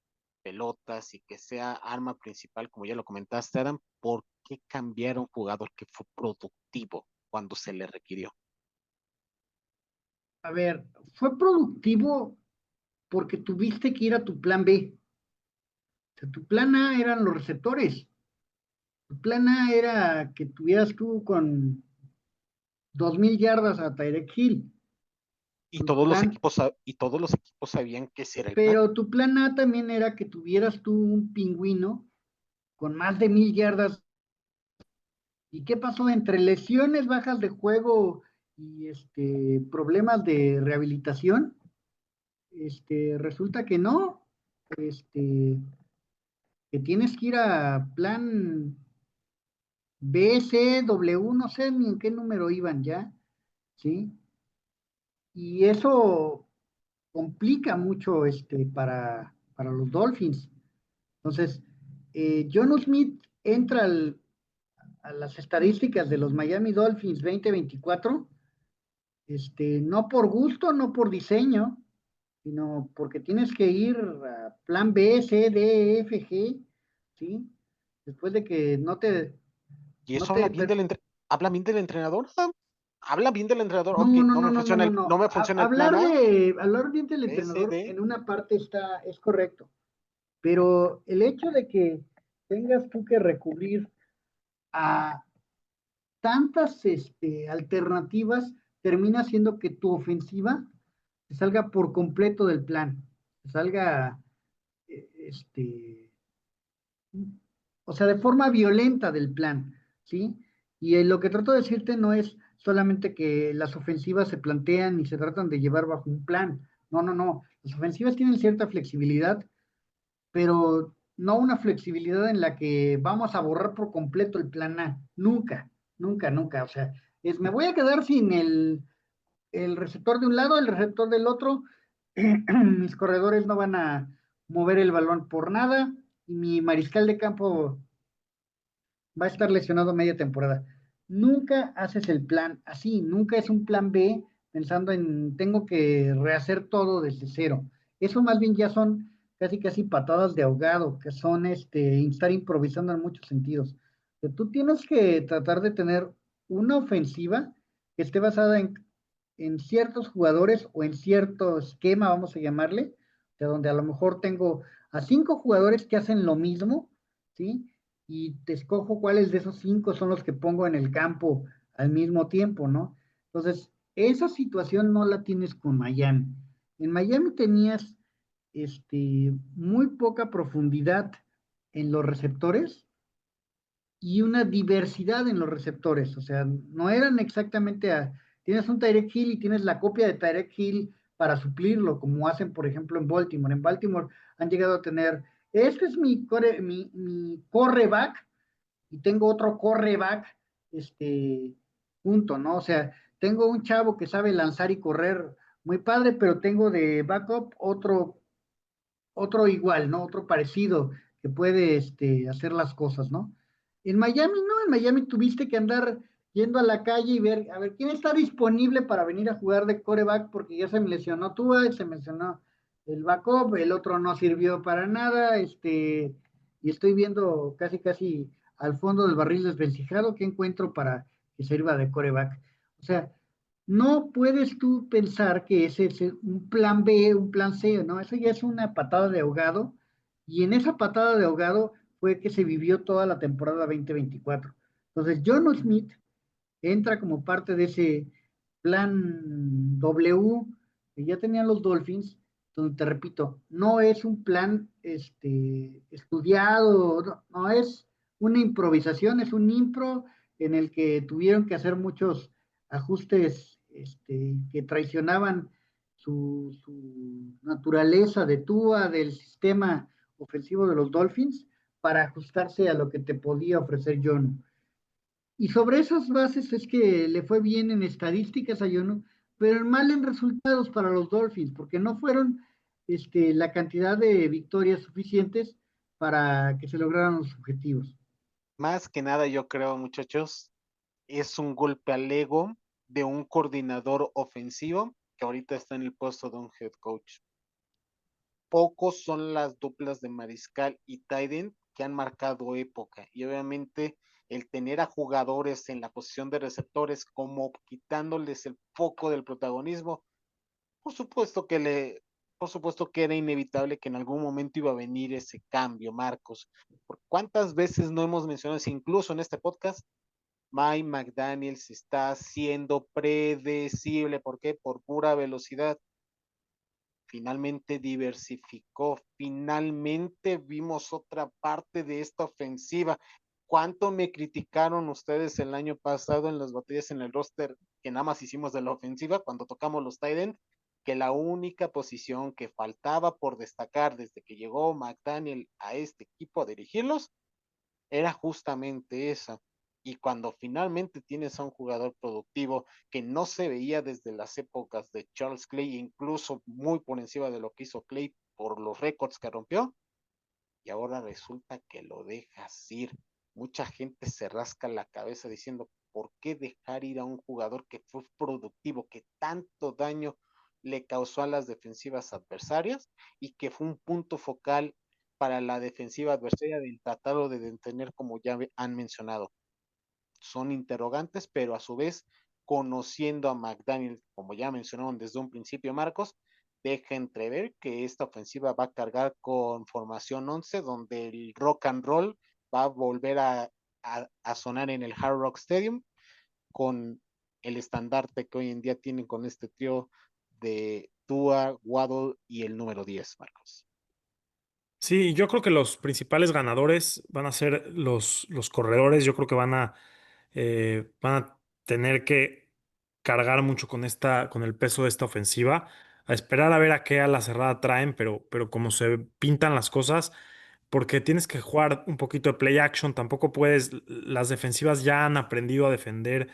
pelotas y que sea arma principal, como ya lo comentaste, Adam, ¿por qué cambiar a un jugador que fue productivo cuando se le requirió? A ver, fue productivo porque tuviste que ir a tu plan B. O sea, tu plan A eran los receptores. Tu plan A era que tuvieras tú con 2000 yardas a Tyreek Hill. Y Tu todos los plan, equipos, y todos los equipos sabían que ese era el plan. pero tu plan A también era que tuvieras tú un pingüino con más de 1000 yardas. ¿Y qué pasó? Entre lesiones, bajas de juego y problemas de rehabilitación, resulta que no, este, que tienes que ir a plan B, C, W, no sé ni en qué número iban ya, ¿sí? Y eso complica mucho para los Dolphins. Entonces, John Smith entra a las estadísticas de los Miami Dolphins 2024, no por gusto, no por diseño, sino porque tienes que ir a plan B, C, D, F, G, ¿sí? Después de que Y no eso habla te, bien habla bien del entrenador, Adam. Habla bien del entrenador. no, Ok, no, no, no, no, no, no no. me funciona el plan A, Hablar bien del B, C, entrenador D. en una parte es correcto, pero el hecho de que tengas tú que recurrir a tantas alternativas termina haciendo que tu ofensiva se salga por completo del plan, se salga, eh, este, o sea, de forma violenta del plan, ¿sí? Y lo que trato de decirte no es solamente que las ofensivas se plantean y se tratan de llevar bajo un plan. No, no, no. Las ofensivas tienen cierta flexibilidad, pero no una flexibilidad en la que vamos a borrar por completo el plan A. Nunca, nunca, nunca. O sea, me voy a quedar sin el receptor de un lado, el receptor del otro. Mis corredores no van a mover el balón por nada y mi mariscal de campo va a estar lesionado media temporada. Nunca haces el plan así, nunca es un plan B pensando en tengo que rehacer todo desde cero. Eso más bien ya son casi casi patadas de ahogado, que son estar improvisando en muchos sentidos. Que tú tienes que tratar de tener una ofensiva que esté basada en ciertos jugadores o en cierto esquema, vamos a llamarle, de donde a lo mejor tengo a 5 jugadores que hacen lo mismo, ¿sí? Y te escojo cuáles de esos 5 son los que pongo en el campo al mismo tiempo, ¿no? Entonces, esa situación no la tienes con Miami. En Miami tenías muy poca profundidad en los receptores y una diversidad en los receptores, o sea, no eran exactamente tienes un Tyreek Hill y tienes la copia de Tyreek Hill para suplirlo, como hacen, por ejemplo, en Baltimore. En Baltimore han llegado a tener, este es mi correback, y tengo otro correback, junto, ¿no? O sea, tengo un chavo que sabe lanzar y correr muy padre, pero tengo de backup otro igual, ¿no? Otro parecido que puede hacer las cosas, ¿no? En Miami, no, en Miami tuviste que andar yendo a la calle y ver, a ver, quién está disponible para venir a jugar de coreback, porque ya se me lesionó Tua, se me lesionó el backup, el otro no sirvió para nada, y estoy viendo casi, casi al fondo del barril desvencijado qué encuentro para que sirva de coreback. O sea, no puedes tú pensar que ese es un plan B, un plan C, ¿no? Eso ya es una patada de ahogado, y en esa patada de ahogado fue que se vivió toda la temporada 2024. Entonces, John Smith entra como parte de ese plan W que ya tenían los Dolphins, donde te repito, no es un plan estudiado, no, no es una improvisación, es un impro en el que tuvieron que hacer muchos ajustes que traicionaban su naturaleza de Tua, del sistema ofensivo de los Dolphins, para ajustarse a lo que te podía ofrecer Yono. Y sobre esas bases es que le fue bien en estadísticas a Yono, pero mal en resultados para los Dolphins, porque no fueron la cantidad de victorias suficientes para que se lograran los objetivos. Más que nada, yo creo, muchachos, es un golpe al ego de un coordinador ofensivo que ahorita está en el puesto de un head coach. Pocos son las duplas de mariscal y tight end que han marcado época. Y obviamente el tener a jugadores en la posición de receptores como quitándoles el foco del protagonismo, por supuesto que por supuesto que era inevitable que en algún momento iba a venir ese cambio, Marcos. ¿Por cuántas veces no hemos mencionado, incluso en este podcast, Mike McDaniels está siendo predecible? ¿Por qué? Por pura velocidad. Finalmente diversificó, finalmente vimos otra parte de esta ofensiva. ¿Cuánto me criticaron ustedes el año pasado en las batallas en el roster que nada más hicimos de la ofensiva cuando tocamos los tight end? Que la única posición que faltaba por destacar desde que llegó McDaniel a este equipo a dirigirlos era justamente esa. Y cuando finalmente tienes a un jugador productivo que no se veía desde las épocas de Charles Clay, incluso muy por encima de lo que hizo Clay por los récords que rompió, y ahora resulta que lo dejas ir. Mucha gente se rasca la cabeza diciendo, ¿por qué dejar ir a un jugador que fue productivo, que tanto daño le causó a las defensivas adversarias y que fue un punto focal para la defensiva adversaria del tratarlo de detener, como ya han mencionado? Son interrogantes, pero a su vez, conociendo a McDaniel, como ya mencionaron desde un principio, Marcos, deja entrever que esta ofensiva va a cargar con formación 11, donde el rock and roll va a volver a sonar en el Hard Rock Stadium, con el estandarte que hoy en día tienen con este trío de Tua, Waddle y el número 10, Marcos. Sí, yo creo que los principales ganadores van a ser los corredores. Yo creo que van a tener que cargar mucho con con el peso de esta ofensiva. A esperar a ver a qué a la cerrada traen, pero como se pintan las cosas, porque tienes que jugar un poquito de play action. Tampoco puedes. Las defensivas ya han aprendido a defender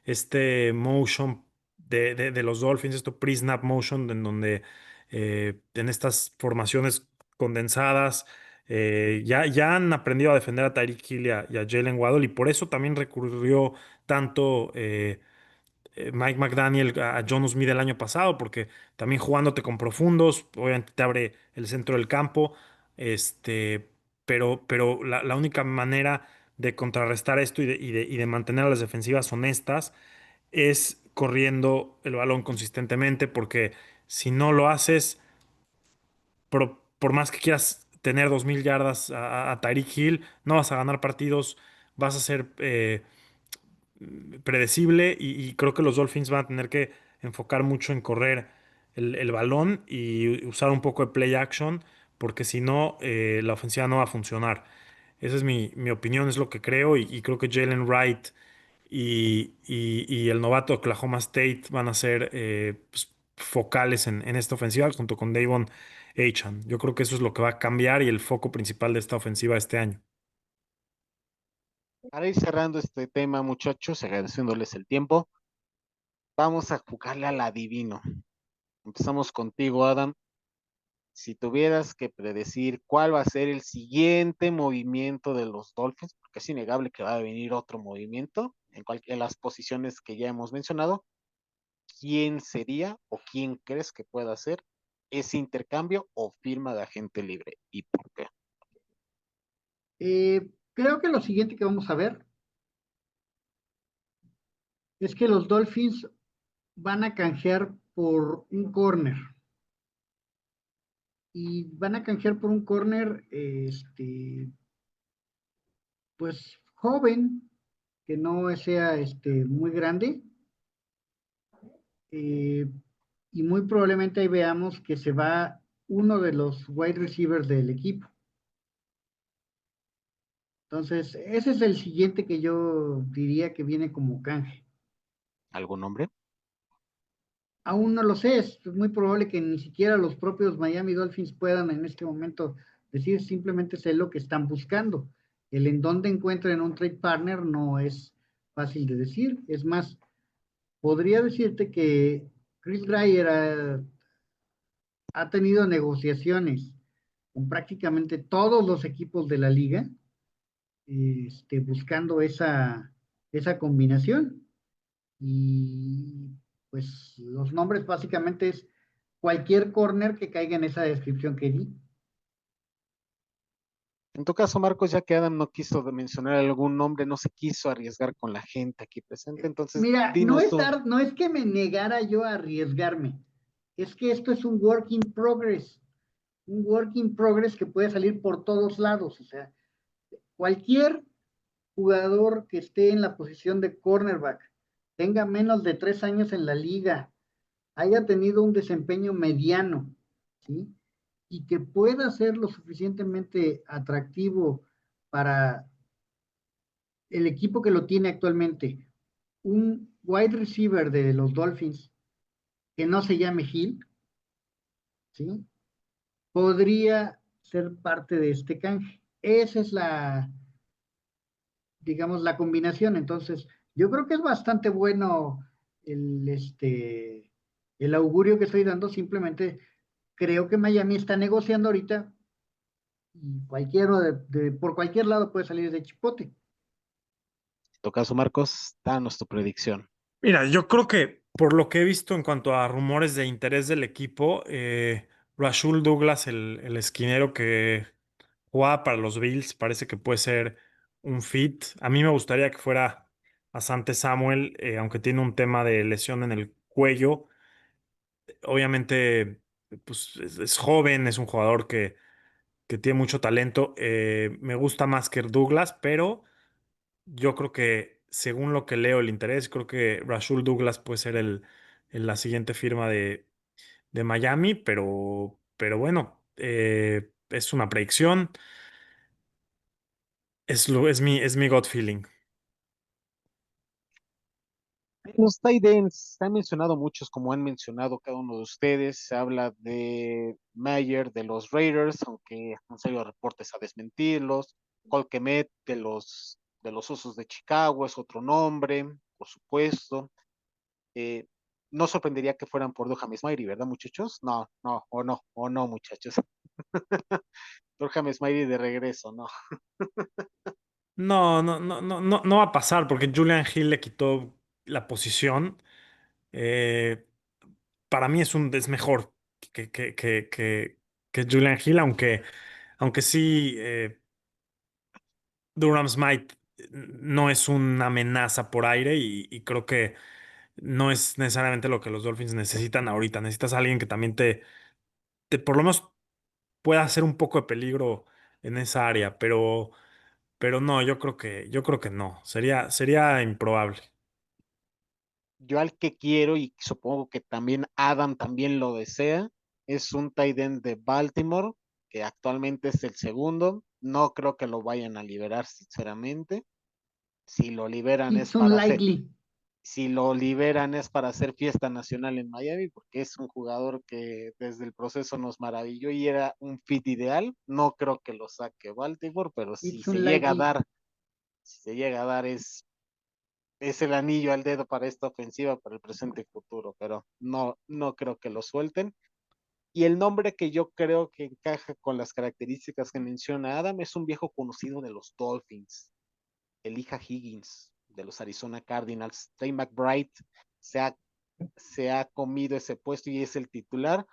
este motion de los Dolphins, esto pre-snap motion, en donde en estas formaciones condensadas ya han aprendido a defender a Tyreek Hill y a Jalen Waddle, y por eso también recurrió tanto Mike McDaniel a John Smith el año pasado, porque también jugándote con profundos, obviamente te abre el centro del campo, este, pero la única manera de contrarrestar esto y de mantener a las defensivas honestas es corriendo el balón consistentemente, porque si no lo haces, por más que quieras tener 2000 yardas a Tyreek Hill, no vas a ganar partidos, vas a ser predecible, y creo que los Dolphins van a tener que enfocar mucho en correr el balón y usar un poco de play action, porque si no, la ofensiva no va a funcionar. Esa es mi opinión, es lo que creo, y creo que Jalen Wright y el novato de Oklahoma State van a ser pues, focales en esta ofensiva junto con Davon Achan. Yo creo que eso es lo que va a cambiar y el foco principal de esta ofensiva este año. Para ir cerrando este tema, muchachos, agradeciéndoles el tiempo, vamos a jugarle al adivino. Empezamos contigo, Adam. Si tuvieras que predecir cuál va a ser el siguiente movimiento de los Dolphins, porque es innegable que va a venir otro movimiento en las posiciones que ya hemos mencionado, ¿quién sería o quién crees que pueda hacer ese intercambio o firma de agente libre y por qué? Creo que lo siguiente que vamos a ver es que los Dolphins van a canjear por un corner. Y van a canjear por un corner, pues joven, que no sea muy grande. eh, y muy probablemente ahí veamos que se va uno de los wide receivers del equipo. Entonces, ese es el siguiente que yo diría que viene como canje. ¿Algún nombre? Aún no lo sé, es muy probable que ni siquiera los propios Miami Dolphins puedan en este momento decir, simplemente sé lo que están buscando. El en dónde encuentren un trade partner no es fácil de decir. Es más, podría decirte que Chris Dreyer ha tenido negociaciones con prácticamente todos los equipos de la liga, buscando esa combinación. Y pues los nombres básicamente es cualquier corner que caiga en esa descripción que di. En tu caso, Marcos, ya que Adam no quiso mencionar algún nombre, no se quiso arriesgar con la gente aquí presente, entonces Mira, dinos tú. no es que me negara yo a arriesgarme, es que esto es un work in progress que puede salir por todos lados. O sea, cualquier jugador que esté en la posición de cornerback, tenga menos de 3 años en la liga, haya tenido un desempeño mediano, ¿sí? Y que pueda ser lo suficientemente atractivo para el equipo que lo tiene actualmente, un wide receiver de los Dolphins que no se llame Hill, ¿sí? Podría ser parte de este canje. Esa es digamos, la combinación. Entonces, yo creo que es bastante bueno el, este, el augurio que estoy dando. Simplemente creo que Miami está negociando ahorita y por cualquier lado puede salir de chipote. En tu caso, Marcos, danos tu predicción. Mira, yo creo que por lo que he visto en cuanto a rumores de interés del equipo, Rasul Douglas, el esquinero que jugaba para los Bills, parece que puede ser un fit. A mí me gustaría que fuera Asante Samuel, aunque tiene un tema de lesión en el cuello. Obviamente, pues es joven, es un jugador que tiene mucho talento. Me gusta más que Douglas, pero yo creo que, según lo que leo, el interés, creo que Rasul Douglas puede ser la siguiente firma de Miami, pero bueno, es una predicción, es mi gut feeling. Los tight ends, se han mencionado muchos, como han mencionado cada uno de ustedes. Se habla de Mayer de los Raiders, aunque han salido reportes a desmentirlos. Colquemet de los Osos de Chicago es otro nombre, por supuesto. Eh, no sorprendería que fueran por James Mayri, ¿verdad, muchachos? No, no, o no, muchachos. James Mayri de regreso, no. No, no, no, no, no, no va a pasar porque Julian Hill le quitó la posición. Eh, para mí es mejor que, que, que, que, que Julian Hill, aunque sí, Durham Smythe no es una amenaza por aire y creo que no es necesariamente lo que los Dolphins necesitan ahorita. Necesitas a alguien que también te por lo menos pueda hacer un poco de peligro en esa área, pero no, yo creo que no. Sería improbable. Yo al que quiero, y supongo que también Adam también lo desea, es un tight end de Baltimore, que actualmente es el segundo. No creo que lo vayan a liberar, sinceramente. Si lo liberan es It's para hacer, unlikely. si lo liberan es para hacer fiesta nacional en Miami, porque es un jugador que desde el proceso nos maravilló y era un fit ideal. No creo que lo saque Baltimore, pero si It's se llega a unlikely. dar, si se llega a dar es el anillo al dedo para esta ofensiva, para el presente y futuro, pero no, no creo que lo suelten. Y el nombre que yo creo que encaja con las características que menciona Adam es un viejo conocido de los Dolphins, Elijah Higgins, de los Arizona Cardinals. Trey McBride se ha, se ha comido ese puesto y es el titular.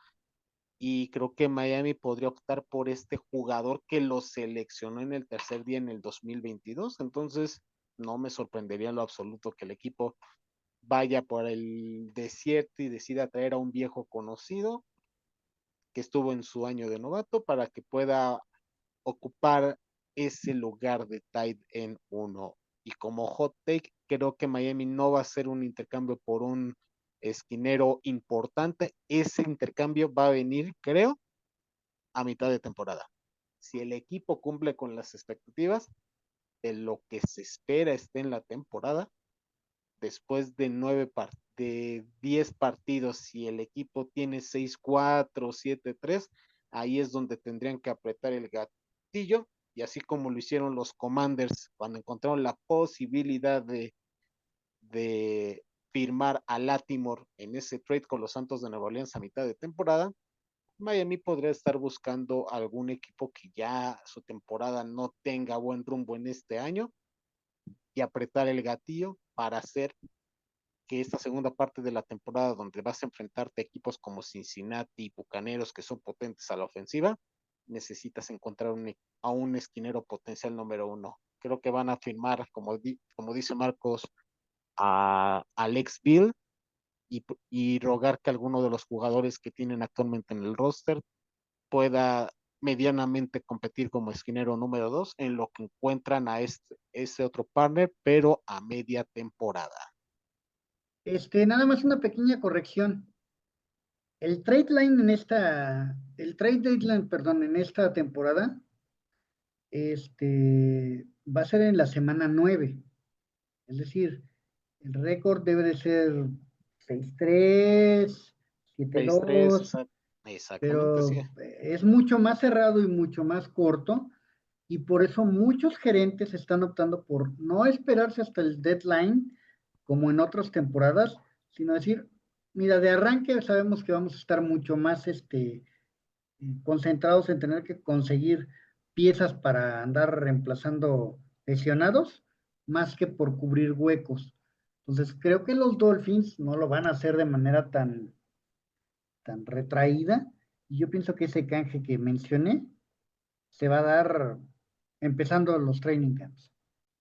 Y creo que Miami podría optar por este jugador que lo seleccionó en el tercer día en el 2022. Entonces, no me sorprendería en lo absoluto que el equipo vaya por el desierto y decida traer a un viejo conocido que estuvo en su año de novato para que pueda ocupar ese lugar de tight end 1. Y como hot take, creo que Miami no va a ser un intercambio por un esquinero importante. Ese intercambio va a venir, creo, a mitad de temporada. Si el equipo cumple con las expectativas de lo que se espera esté en la temporada, después de 10 partidos, si el equipo tiene 6-4, 7-3, ahí es donde tendrían que apretar el gatillo, y así como lo hicieron los Commanders cuando encontraron la posibilidad de firmar a Latimore en ese trade con los Santos de Nueva Orleans a mitad de temporada, Miami podría estar buscando algún equipo que ya su temporada no tenga buen rumbo en este año y apretar el gatillo para hacer que esta segunda parte de la temporada, donde vas a enfrentarte a equipos como Cincinnati y Bucaneros, que son potentes a la ofensiva, necesitas encontrar a un esquinero potencial número uno. Creo que van a firmar, como dice Marcos, a Alex Bill y rogar que alguno de los jugadores que tienen actualmente en el roster pueda medianamente competir como esquinero número dos en lo que encuentran a este otro partner, pero a media temporada. Nada más una pequeña corrección. El trade deadline, perdón, en esta temporada, va a ser en la semana 9. Es decir, el récord debe de ser 6-3, 6-3, 7-2, exactamente, sí. pero es mucho más cerrado y mucho más corto, y por eso muchos gerentes están optando por no esperarse hasta el deadline, como en otras temporadas, sino decir, mira, de arranque sabemos que vamos a estar mucho más concentrados en tener que conseguir piezas para andar reemplazando lesionados, más que por cubrir huecos. Entonces, creo que los Dolphins no lo van a hacer de manera tan retraída. Y yo pienso que ese canje que mencioné se va a dar empezando los training camps.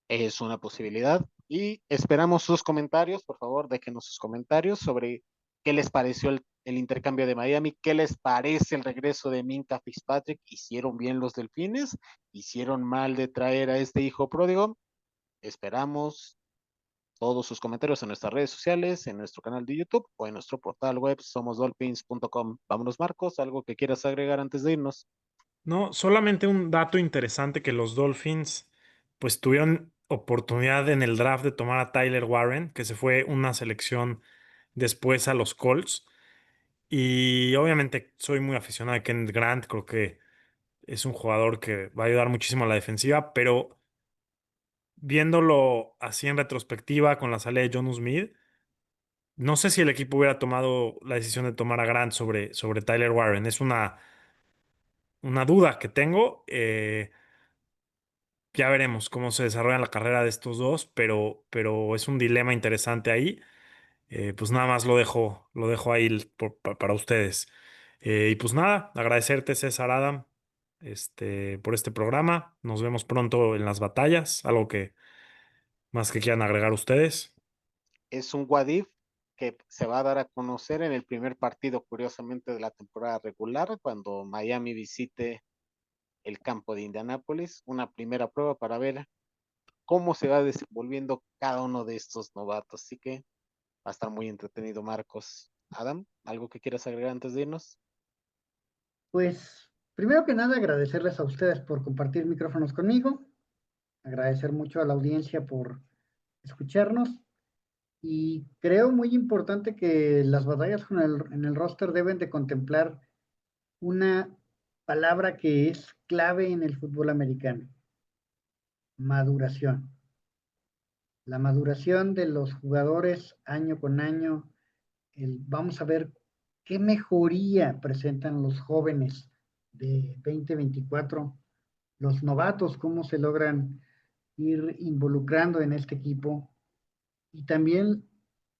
Es una posibilidad y esperamos sus comentarios, por favor, déjenos sus comentarios sobre qué les pareció el intercambio de Miami, qué les parece el regreso de Minka Fitzpatrick, hicieron bien los Delfines, hicieron mal de traer a este hijo pródigo. Esperamos todos sus comentarios en nuestras redes sociales, en nuestro canal de YouTube o en nuestro portal web somosdolphins.com. Vámonos, Marcos, algo que quieras agregar antes de irnos. No, solamente un dato interesante que los Dolphins pues tuvieron oportunidad en el draft de tomar a Tyler Warren, que se fue una selección después a los Colts. Y obviamente soy muy aficionado a Kenneth Grant, creo que es un jugador que va a ayudar muchísimo a la defensiva, pero viéndolo así en retrospectiva con la salida de John Smith, no sé si el equipo hubiera tomado la decisión de tomar a Grant sobre Tyler Warren. Es una duda que tengo. Ya veremos cómo se desarrolla la carrera de estos dos, pero es un dilema interesante ahí. Pues nada más lo dejo ahí para ustedes. Y pues nada, agradecerte, César Adam, por este programa. Nos vemos pronto en las batallas. Algo que más que quieran agregar ustedes. Es un what if que se va a dar a conocer en el primer partido, curiosamente, de la temporada regular, cuando Miami visite el campo de Indianápolis, una primera prueba para ver cómo se va desenvolviendo cada uno de estos novatos. Así que va a estar muy entretenido, Marcos. Adam, ¿algo que quieras agregar antes de irnos? Pues, primero que nada, agradecerles a ustedes por compartir micrófonos conmigo, agradecer mucho a la audiencia por escucharnos. Y creo muy importante que las batallas en el roster deben de contemplar una palabra que es clave en el fútbol americano: maduración. La maduración de los jugadores año con año. Vamos a ver qué mejoría presentan los jóvenes de 2024, los novatos, cómo se logran ir involucrando en este equipo, y también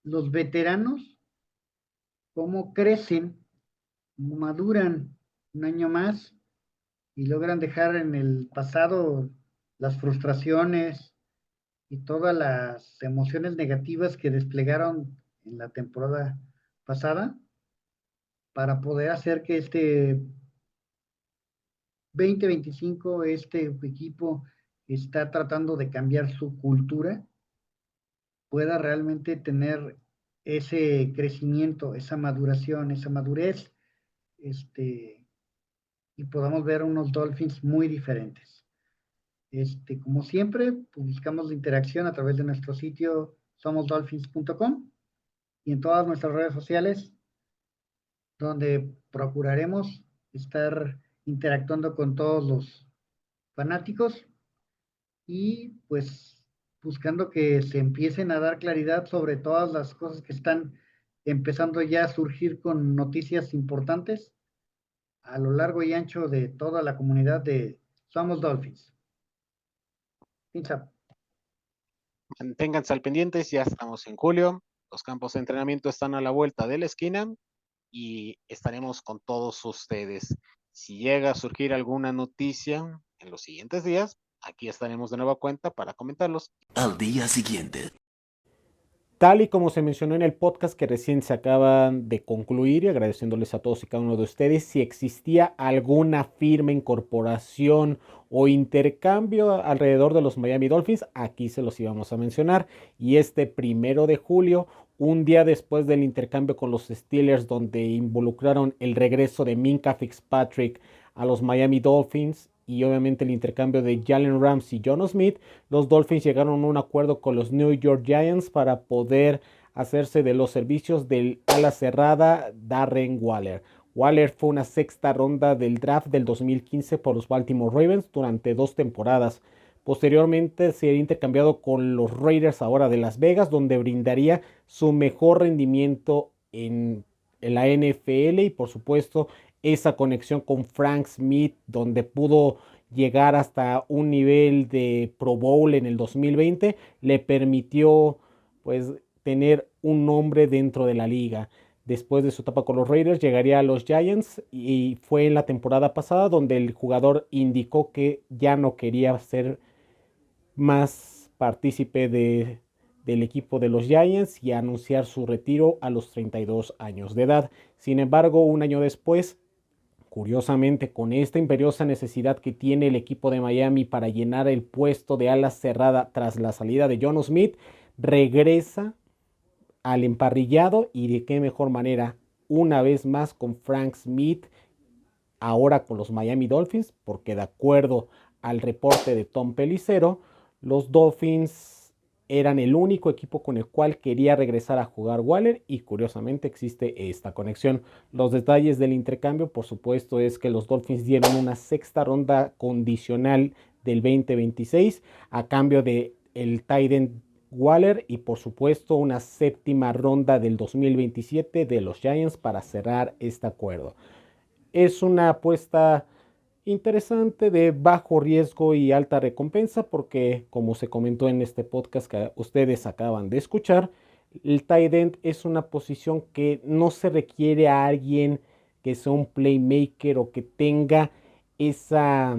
los veteranos, cómo crecen, cómo maduran un año más y logran dejar en el pasado las frustraciones y todas las emociones negativas que desplegaron en la temporada pasada, para poder hacer que 2025, este equipo está tratando de cambiar su cultura, pueda realmente tener ese crecimiento, esa maduración, esa madurez, y podamos ver unos Dolphins muy diferentes. Como siempre, pues buscamos la interacción a través de nuestro sitio somosdolphins.com y en todas nuestras redes sociales, donde procuraremos estar interactuando con todos los fanáticos y pues buscando que se empiecen a dar claridad sobre todas las cosas que están empezando ya a surgir con noticias importantes a lo largo y ancho de toda la comunidad de Somos Dolphins. Pinza. Manténganse al pendiente, ya estamos en julio, los campos de entrenamiento están a la vuelta de la esquina y estaremos con todos ustedes. Si llega a surgir alguna noticia en los siguientes días, aquí estaremos de nueva cuenta para comentarlos. Al día siguiente. Tal y como se mencionó en el podcast que recién se acaban de concluir, y agradeciéndoles a todos y cada uno de ustedes, si existía alguna firme incorporación o intercambio alrededor de los Miami Dolphins, aquí se los íbamos a mencionar. Y este 1 de julio, un día después del intercambio con los Steelers, donde involucraron el regreso de Minkah Fitzpatrick a los Miami Dolphins y obviamente el intercambio de Jalen Ramsey y John Smith, los Dolphins llegaron a un acuerdo con los New York Giants para poder hacerse de los servicios del ala cerrada Darren Waller. Waller fue una sexta ronda del draft del 2015 por los Baltimore Ravens durante 2 temporadas. Posteriormente sería intercambiado con los Raiders ahora de Las Vegas, donde brindaría su mejor rendimiento en la NFL y por supuesto esa conexión con Frank Smith, donde pudo llegar hasta un nivel de Pro Bowl en el 2020, le permitió pues tener un nombre dentro de la liga. Después de su etapa con los Raiders, llegaría a los Giants y fue en la temporada pasada donde el jugador indicó que ya no quería ser más partícipe del equipo de los Giants y anunciar su retiro a los 32 años de edad. Sin embargo, un año después, curiosamente, con esta imperiosa necesidad que tiene el equipo de Miami para llenar el puesto de ala cerrada tras la salida de John Smith, regresa al emparrillado y de qué mejor manera, una vez más con Frank Smith, ahora con los Miami Dolphins, porque de acuerdo al reporte de Tom Pelissero, los Dolphins eran el único equipo con el cual quería regresar a jugar Waller y curiosamente existe esta conexión. Los detalles del intercambio, por supuesto, es que los Dolphins dieron una sexta ronda condicional del 2026 a cambio de el tight end Waller y por supuesto una séptima ronda del 2027 de los Giants para cerrar este acuerdo. Es una apuesta interesante de bajo riesgo y alta recompensa porque, como se comentó en este podcast que ustedes acaban de escuchar, el tight end es una posición que no se requiere a alguien que sea un playmaker o que tenga esa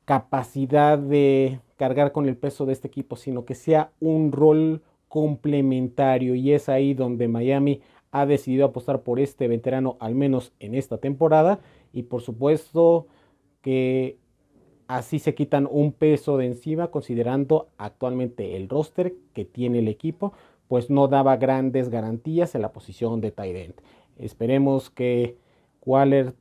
capacidad de cargar con el peso de este equipo, sino que sea un rol complementario, y es ahí donde Miami ha decidido apostar por este veterano, al menos en esta temporada, y por supuesto que así se quitan un peso de encima, considerando actualmente el roster que tiene el equipo, pues no daba grandes garantías en la posición de tight end. Esperemos que Waller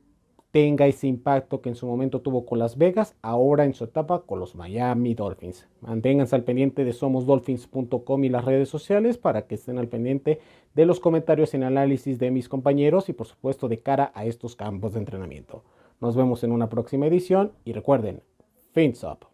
tenga ese impacto que en su momento tuvo con Las Vegas, ahora en su etapa con los Miami Dolphins. Manténganse al pendiente de somosdolphins.com y las redes sociales para que estén al pendiente de los comentarios y análisis de mis compañeros y por supuesto de cara a estos campos de entrenamiento. Nos vemos en una próxima edición y recuerden, fins up.